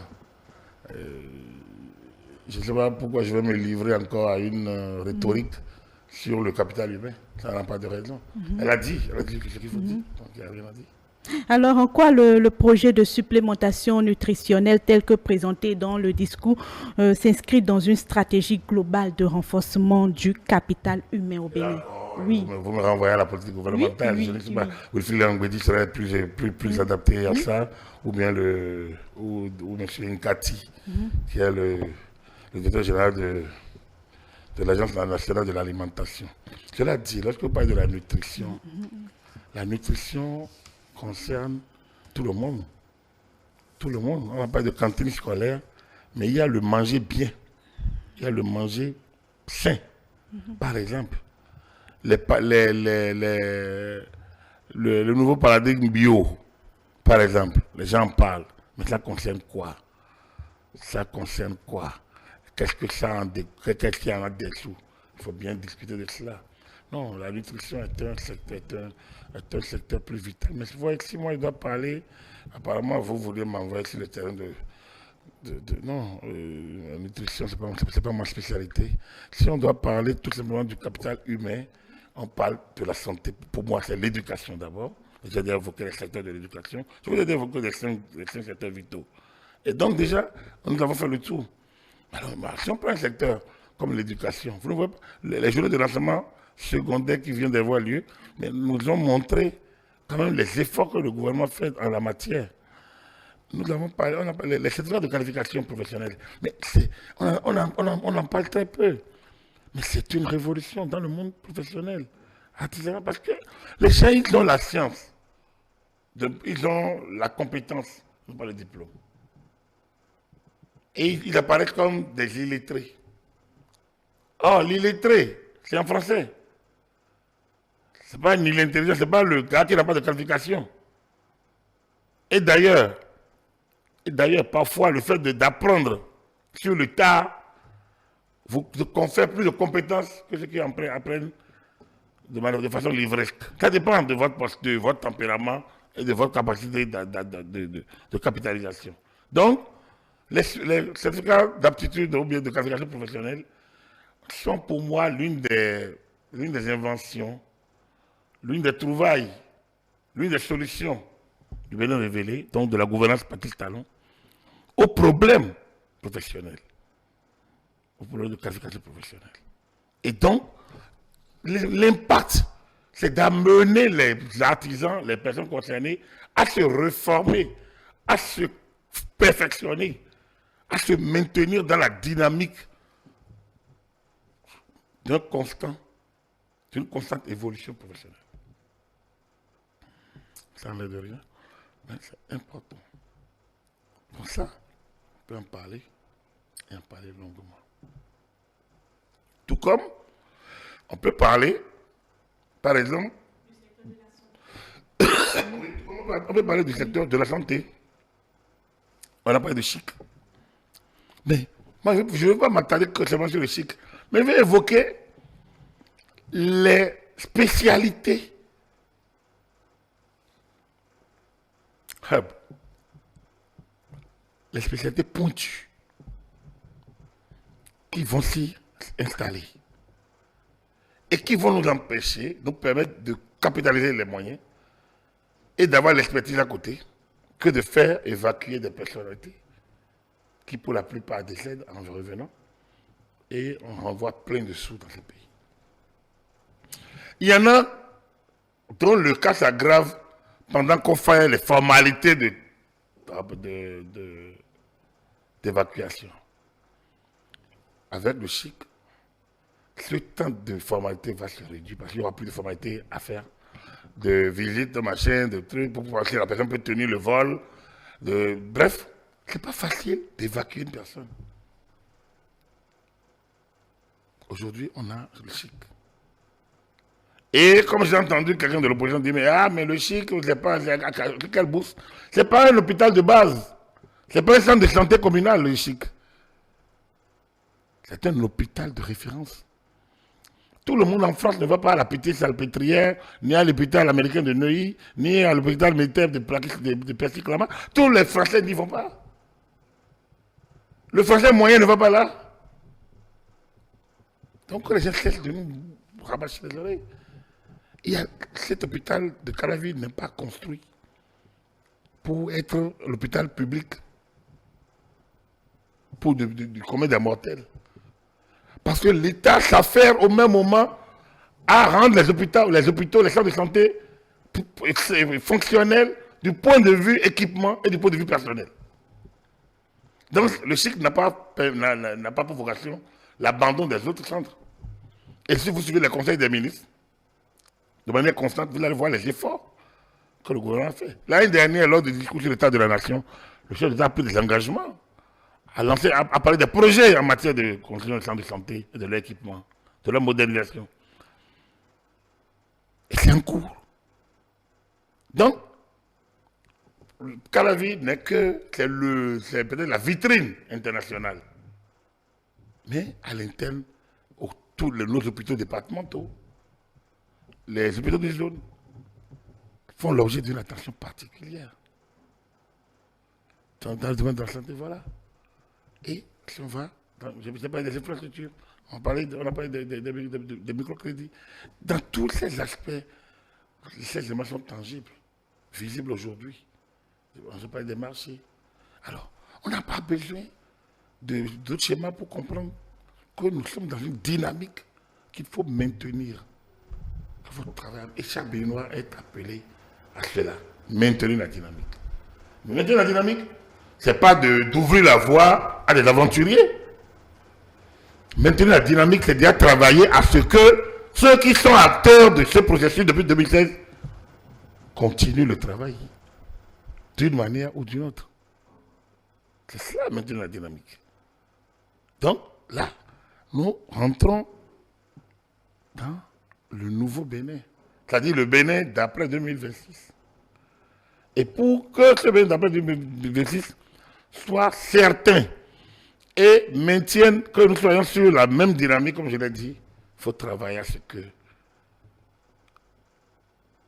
Je ne sais pas pourquoi je vais me livrer encore à une rhétorique sur le capital humain. Ça n'a pas de raison. Elle a dit ce qu'il faut dire. Donc il n'y a rien à dire. Alors, en quoi le projet de supplémentation nutritionnelle tel que présenté dans le discours s'inscrit dans une stratégie globale de renforcement du capital humain au Bénin? Oui. Vous me renvoyez à la politique gouvernementale. Oui, je ne sais pas. Wilfried Langwedi serait plus adapté à ça, ou bien ou M. Nkati, qui est le directeur général de l'Agence nationale de l'alimentation. Cela dit, lorsque vous parlez de la nutrition concerne tout le monde. Tout le monde. On n'a pas de cantine scolaire, mais il y a le manger bien. Il y a le manger sain. Par exemple, le nouveau paradigme bio, par exemple, les gens en parlent. Mais ça concerne quoi? Ça concerne quoi? Qu'est-ce qu'il y en a dessous? Il faut bien discuter de cela. Non, la nutrition est un secteur plus vital. Mais si moi je dois parler, apparemment vous voulez m'envoyer sur le terrain non, la nutrition, ce n'est pas ma spécialité. Si on doit parler tout simplement du capital humain, on parle de la santé. Pour moi, c'est l'éducation d'abord. J'ai déjà évoqué le secteur de l'éducation. Je vous ai évoqué les cinq secteurs vitaux. Et donc déjà, nous avons fait le tour. Alors, si on prend un secteur comme l'éducation, vous ne voyez pas, les journées de lancement secondaires qui viennent d'avoir lieu, mais nous ont montré quand même les efforts que le gouvernement fait en la matière. Nous avons parlé, on a parlé les certificats de qualification professionnelle, mais on en parle très peu. Mais c'est une révolution dans le monde professionnel, artisanal, parce que les gens, ils ont la science, ils ont la compétence, ils n'ont pas le diplôme. Et ils apparaissent comme des illettrés. Oh, l'illettré, c'est en français. Ce n'est pas ni l'intelligence, ce n'est pas le gars qui n'a pas de qualification. Et d'ailleurs, parfois, le fait d'apprendre sur le tas vous confère plus de compétences que ceux qui apprennent de façon livresque. Ça dépend de votre tempérament et de votre capacité de capitalisation. Donc, les certificats d'aptitude ou bien de qualification professionnelle sont pour moi l'une des inventions, l'une des trouvailles, l'une des solutions du Bénin révélé, donc de la gouvernance Patrice Talon, au problème professionnel, au problème de qualification professionnelle. Et donc, l'impact c'est d'amener les artisans, les personnes concernées, à se reformer, à se perfectionner, à se maintenir dans la dynamique d'une constante évolution professionnelle. Ça n'enlève de rien, mais c'est important. Pour ça, on peut en parler et en parler longuement. Tout comme on peut parler, par exemple, on peut parler du secteur de la santé. On a parlé de chic. Mais moi, je ne veux pas m'attarder seulement sur le chic, mais je vais évoquer les spécialités. Les spécialités pointues qui vont s'y installer et qui vont nous empêcher, nous permettre de capitaliser les moyens et d'avoir l'expertise à côté que de faire évacuer des personnalités qui pour la plupart décèdent en revenant et on renvoie plein de sous dans ces pays. Il y en a dont le cas s'aggrave pendant qu'on fait les formalités d'évacuation. Avec le chic, ce temps de formalité va se réduire parce qu'il n'y aura plus de formalités à faire, de visites, de machins, de trucs, pour pouvoir si la personne peut tenir le vol. Bref, ce n'est pas facile d'évacuer une personne. Aujourd'hui, on a le chic. Et comme j'ai entendu quelqu'un de l'opposition dire, mais le chic, c'est pas quelle bourse? C'est pas un hôpital de base. C'est pas un centre de santé communal, le chic. C'est un hôpital de référence. Tout le monde en France ne va pas à la petite salpêtrière, ni à l'hôpital américain de Neuilly, ni à l'hôpital militaire de Percy-Clamart. Tous les Français n'y vont pas. Le Français moyen ne va pas là. Donc les gens cessent de nous rabâcher les oreilles. Cet hôpital de Caravi n'est pas construit pour être l'hôpital public pour du commun des mortels. Parce que l'État s'affaire au même moment à rendre les hôpitaux, les centres de santé fonctionnels du point de vue équipement et du point de vue personnel. Donc le cycle n'a pas pour vocation l'abandon des autres centres. Et si vous suivez les conseils des ministres, de manière constante, vous allez voir les efforts que le gouvernement a fait. L'année dernière, lors du discours sur l'état de la nation, le chef d'État a pris des engagements, a parlé des projets en matière de construction des centres de santé et de l'équipement, de leur modernisation. Et c'est en cours. Donc, Caravi n'est que, c'est peut-être la vitrine internationale. Mais à l'interne, tous nos hôpitaux départementaux, les hôpitaux de zone font l'objet d'une attention particulière. Dans le domaine de la santé, voilà. Et si on va, je ne sais pas, des infrastructures, on a parlé des microcrédits. Dans tous ces aspects, ces éléments sont tangibles, visibles aujourd'hui. Je parle des marchés. Alors, on n'a pas besoin d'autres schémas pour comprendre que nous sommes dans une dynamique qu'il faut maintenir. Votre travail, et chaque Béninois est appelé à cela, maintenir la dynamique. Maintenir la dynamique, ce n'est pas d'ouvrir la voie à des aventuriers. Maintenir la dynamique, c'est déjà travailler à ce que ceux qui sont acteurs de ce processus depuis 2016 continuent le travail d'une manière ou d'une autre. C'est cela, maintenir la dynamique. Donc, là, nous rentrons dans le nouveau Bénin, c'est-à-dire le Bénin d'après 2026. Et pour que ce Bénin d'après 2026 soit certain et maintienne que nous soyons sur la même dynamique, comme je l'ai dit, il faut travailler à ce que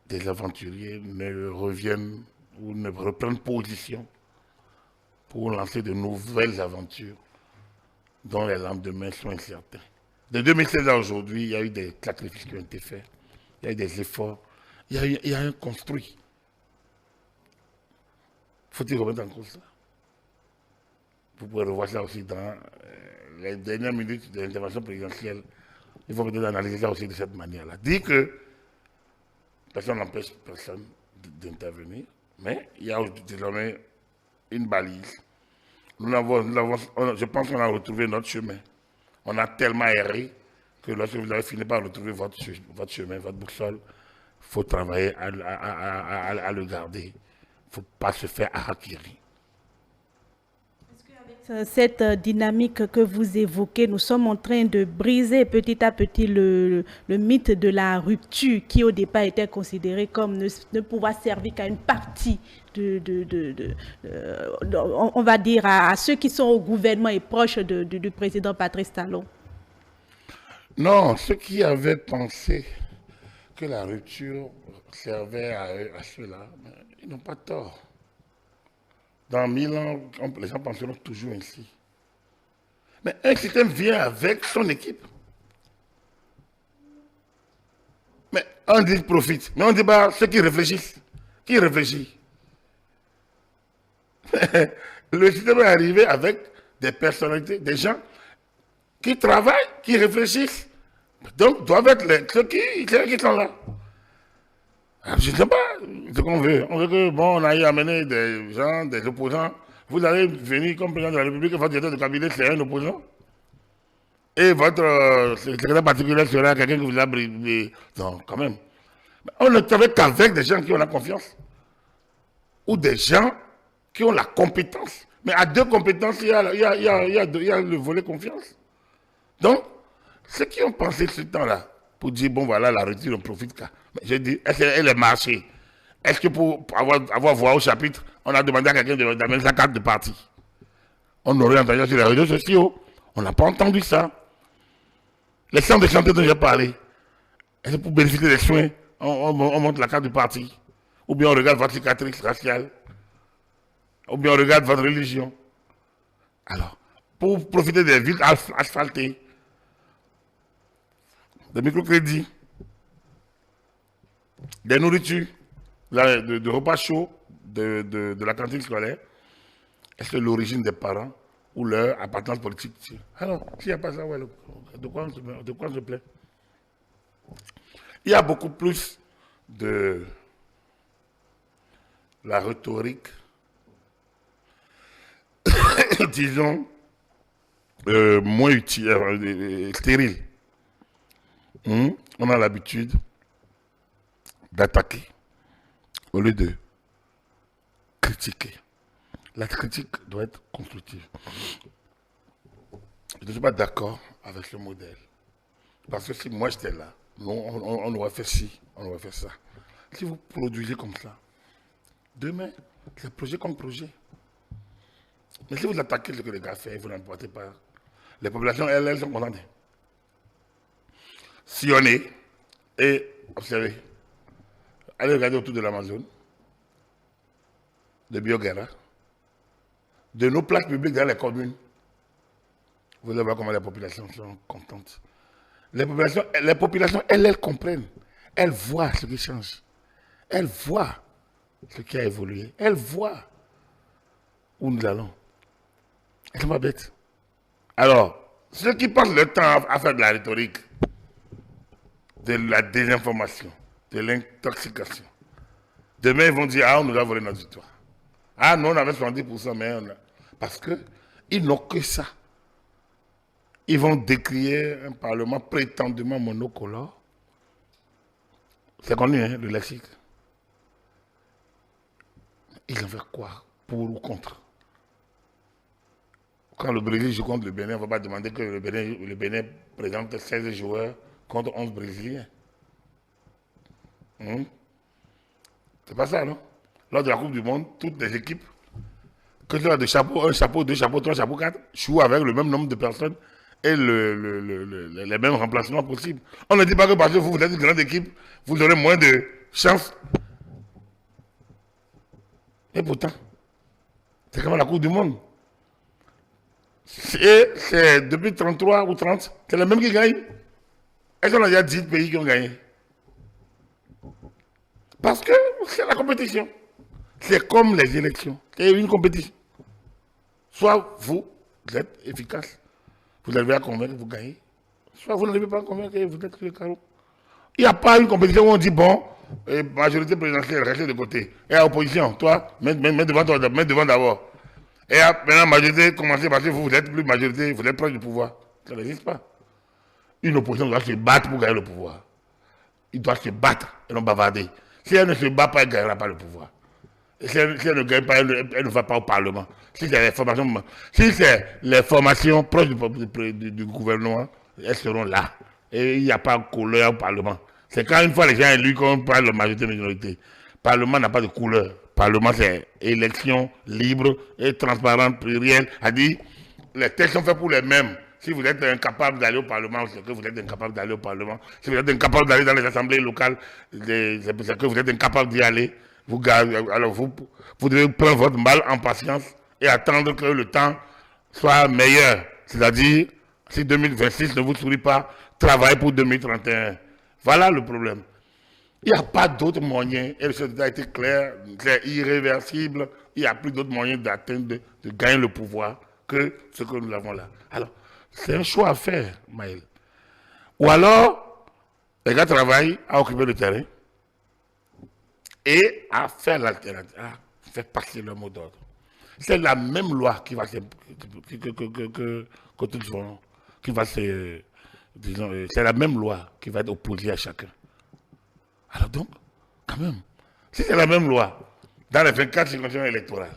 des aventuriers ne reviennent ou ne reprennent position pour lancer de nouvelles aventures dont les lendemains sont incertains. De 2016 à aujourd'hui, il y a eu des sacrifices qui ont été faits, il y a eu des efforts, il y a un construit. Faut-il remettre en cause ça? Vous pouvez revoir ça aussi dans les dernières minutes de l'intervention présidentielle. Il faut peut-être analyser ça aussi de cette manière-là. Dire que Personne n'empêche personne d'intervenir. Mais il y a désormais une balise. Je pense qu'on a retrouvé notre chemin. On a tellement erré que lorsque vous avez fini par retrouver votre chemin, votre boussole, il faut travailler à le garder. Il ne faut pas se faire harakiri. Cette dynamique que vous évoquez, nous sommes en train de briser petit à petit le mythe de la rupture qui au départ était considéré comme ne pouvoir servir qu'à une partie on va dire à ceux qui sont au gouvernement et proches du président Patrice Talon. Non, ceux qui avaient pensé que la rupture servait à ceux-là, ils n'ont pas tort. Dans 1000 ans, les gens penseront toujours ainsi. Mais un système vient avec son équipe. Mais on dit profite. Mais on dit bah, ceux qui réfléchissent. Qui réfléchit? Le système est arrivé avec des personnalités, des gens qui travaillent, qui réfléchissent. Donc, doivent être ceux qui sont là. Je ne sais pas ce qu'on veut. On veut que, bon, on aille amener des gens, des opposants. Vous allez venir comme président de la République, votre directeur de cabinet, c'est un opposant. Et votre secrétaire particulier sera quelqu'un qui vous a brisé. Non, quand même. On ne travaille qu'avec des gens qui ont la confiance. Ou des gens qui ont la compétence. Mais à deux compétences, il y a le volet confiance. Donc, ceux qui ont pensé ce temps-là, pour dire, bon voilà, la retraite, on profite qu'à. Je dis, est-ce qu'elle est marché? Est-ce que pour avoir voix au chapitre, on a demandé à quelqu'un d'amener sa carte de parti? On aurait entendu sur les réseaux sociaux. On n'a pas entendu ça. Les centres de santé dont j'ai parlé, est-ce que pour bénéficier des soins, on monte la carte du parti? Ou bien on regarde votre cicatrice raciale? Ou bien on regarde votre religion? Alors, pour profiter des villes asphaltées, des microcrédits, des nourritures, de repas chauds, de la cantine scolaire, est-ce que l'origine des parents ou leur appartenance politique? Alors, s'il n'y a pas ça, ouais, de quoi on se plaît? Il y a beaucoup plus de la rhétorique, disons, moins utile, stérile. On a l'habitude d'attaquer au lieu de critiquer. La critique doit être constructive. Je ne suis pas d'accord avec ce modèle. Parce que si moi j'étais là, on aurait fait ci, on aurait fait ça. Si vous produisez comme ça, demain, c'est projet comme projet. Mais si vous attaquez ce que les gars font, vous n'emportez pas. Les populations, elles sont contentes. Sillonnez et observez. Allez regarder autour de l'Amazon, de Bioguerra, de nos places publiques dans les communes. Vous allez voir comment les populations sont contentes. Les populations, elles comprennent. Elles voient ce qui change. Elles voient ce qui a évolué. Elles voient où nous allons. Elles ne sont pas bêtes. Alors, ceux qui passent le temps à faire de la rhétorique, de la désinformation, de l'intoxication, demain ils vont dire, ah, on nous a volé notre victoire. Ah non, on avait 70%, mais on a... Parce qu'ils n'ont que ça. Ils vont décrier un parlement prétendument monocolore. C'est connu, hein, le lexique. Ils en veulent quoi? Pour ou contre? Quand le Brésil joue contre le Bénin, on ne va pas demander que le Bénin présente 16 joueurs contre 11 Brésiliens. C'est pas ça, non? Lors de la Coupe du Monde, toutes les équipes, que ce soit de chapeau 1, chapeau 2, chapeau 3, chapeau 4, jouent avec le même nombre de personnes et les mêmes remplacements possibles. On ne dit pas que parce que vous êtes une grande équipe, vous aurez moins de chances. Et pourtant, c'est comme la Coupe du Monde. Et c'est depuis 33 ou 30, c'est les mêmes qui gagnent. Est-ce qu'on a déjà 10 pays qui ont gagné? Parce que c'est la compétition. C'est comme les élections. C'est une compétition. Soit vous êtes efficace, vous arrivez à convaincre, vous gagnez. Soit vous n'arrivez pas à convaincre et vous êtes sur le carreau. Il n'y a pas une compétition où on dit, bon, et majorité présidentielle, restez de côté. Et à l'opposition, toi, mets devant toi, mets devant d'abord. Et maintenant, majorité, commencez parce que vous êtes plus majorité, vous êtes proche du pouvoir. Ça n'existe pas. Une opposition doit se battre pour gagner le pouvoir. Il doit se battre et non bavarder. Si elle ne se bat pas, elle ne gagnera pas le pouvoir. Et si elle ne gagne pas, elle ne va pas au Parlement. Si c'est les formations proches du gouvernement, elles seront là. Et il n'y a pas de couleur au Parlement. C'est quand une fois les gens élus qu'on parle de majorité-minorité. Le Parlement n'a pas de couleur. Le Parlement, c'est élection libre et transparente, plurielle. A-dit, les textes sont faits pour les mêmes. Si vous êtes incapable d'aller au Parlement, c'est que vous êtes incapable d'aller au Parlement. Si vous êtes incapable d'aller dans les assemblées locales, c'est que vous êtes incapable d'y aller. Alors vous devez prendre votre mal en patience et attendre que le temps soit meilleur. C'est-à-dire, si 2026 ne vous sourit pas, travaillez pour 2031. Voilà le problème. Il n'y a pas d'autre moyen, et le chef d'État a été clair, c'est irréversible, il n'y a plus d'autre moyen d'atteindre, de gagner le pouvoir que ce que nous avons là. Alors, c'est un choix à faire, Maël. Ou alors, les gars travaillent à occuper le terrain et à faire l'alternative, à faire passer le mot d'ordre. C'est la même loi qui va se... c'est la même loi qui va être opposée à chacun. Alors donc, quand même, si c'est la même loi, dans les 24 circonscriptions électorales,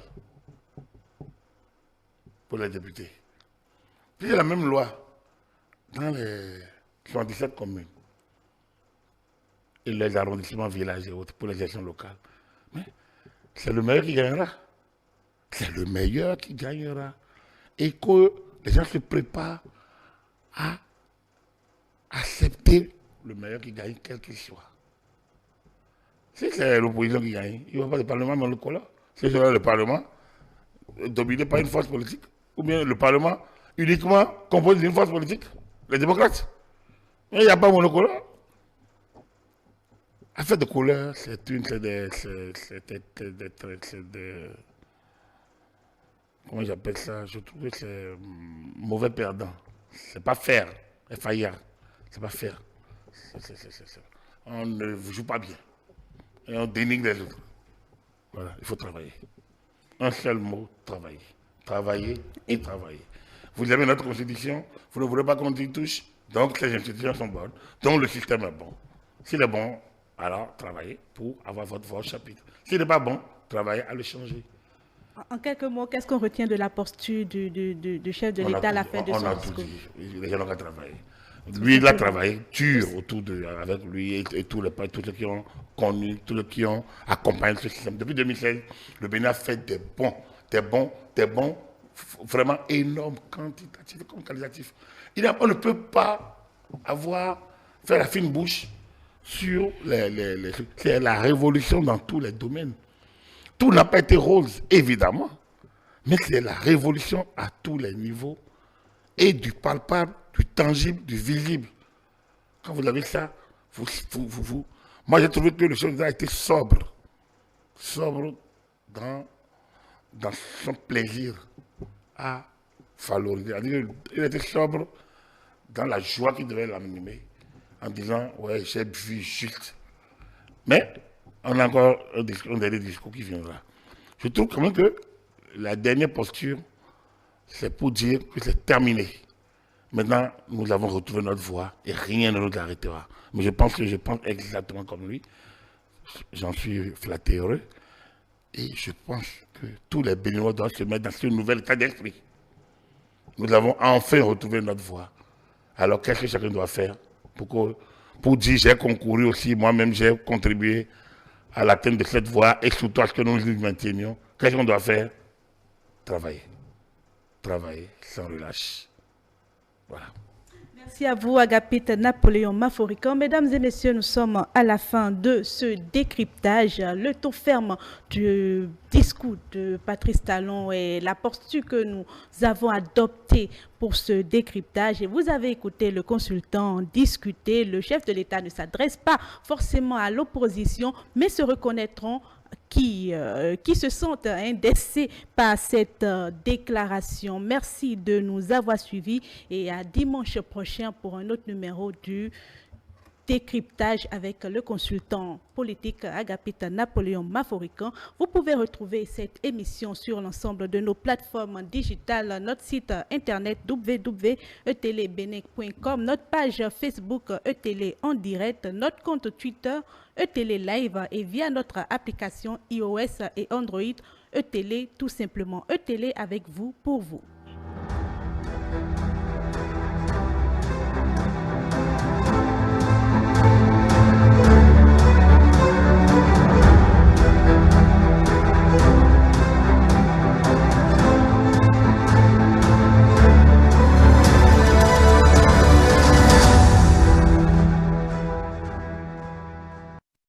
pour les députés, si c'est la même loi dans les 77 communes et les arrondissements, villages et autres pour les élections locales, mais c'est le meilleur qui gagnera. C'est le meilleur qui gagnera. Et que les gens se préparent à accepter le meilleur qui gagne, quel qu'il soit. Si c'est l'opposition qui gagne, il n'y aura pas de Parlement dans le collant. Si c'est le Parlement dominé par une force politique, ou bien le Parlement uniquement composé d'une force politique, les démocrates. Mais il n'y a pas monocolore. Affaire de couleur, c'est comment j'appelle ça? Je trouve que c'est mauvais perdant. C'est pas faire, faillir. C'est pas faire. On ne joue pas bien. Et on dénigre les autres. Voilà, il faut travailler. Un seul mot, travailler. Travailler et travailler. Vous avez notre constitution, vous ne voulez pas qu'on y touche, donc les institutions sont bonnes, donc le système est bon. S'il est bon, alors travaillez pour avoir votre voix au chapitre. S'il n'est pas bon, travaillez à le changer. En quelques mots, qu'est-ce qu'on retient de la posture du chef de l'État à la fin de son discours? Les gens ont travaillé. Lui, il a travaillé dur avec lui et tous ceux qui ont connu, tous ceux qui ont accompagné ce système. Depuis 2016, le Bénin a fait des bons, vraiment énormes, quantitatifs comme qualitatifs. On ne peut pas faire la fine bouche sur c'est la révolution dans tous les domaines. Tout n'a pas été rose, évidemment, mais c'est la révolution à tous les niveaux et du palpable, du tangible, du visible. Quand vous avez ça, moi j'ai trouvé que le chef d'État a été sobre dans son plaisir à valoriser. Il était sobre dans la joie qui devait l'animer, en disant, ouais, j'ai vu juste. Mais on a encore un dernier discours qui viendra. Je trouve quand même que la dernière posture, c'est pour dire que c'est terminé. Maintenant, nous avons retrouvé notre voie et rien ne nous arrêtera. Mais je pense exactement comme lui. J'en suis flatté heureux. Et je pense que tous les Béninois doivent se mettre dans ce nouvel état d'esprit. Nous avons enfin retrouvé notre voie. Alors, qu'est-ce que chacun doit faire pour dire j'ai concouru aussi, moi-même j'ai contribué à l'atteinte de cette voie et surtout à ce que nous nous maintenions. Qu'est-ce qu'on doit faire? Travailler. Travailler sans relâche. Voilà. Merci à vous, Agapite Napoléon Maforican. Mesdames et messieurs, nous sommes à la fin de ce décryptage. Le tour ferme du discours de Patrice Talon et la posture que nous avons adoptée pour ce décryptage. Et vous avez écouté le consultant discuter. Le chef de l'État ne s'adresse pas forcément à l'opposition, mais se reconnaîtront qui se sentent indexés par cette déclaration. Merci de nous avoir suivis et à dimanche prochain pour un autre numéro du décryptage avec le consultant politique Agapita Napoléon Maforican. Vous pouvez retrouver cette émission sur l'ensemble de nos plateformes digitales, notre site internet www.etelebenec.com, notre page Facebook ETélé en direct, notre compte Twitter ETélé Live et via notre application iOS et Android ETélé, tout simplement ETélé avec vous pour vous.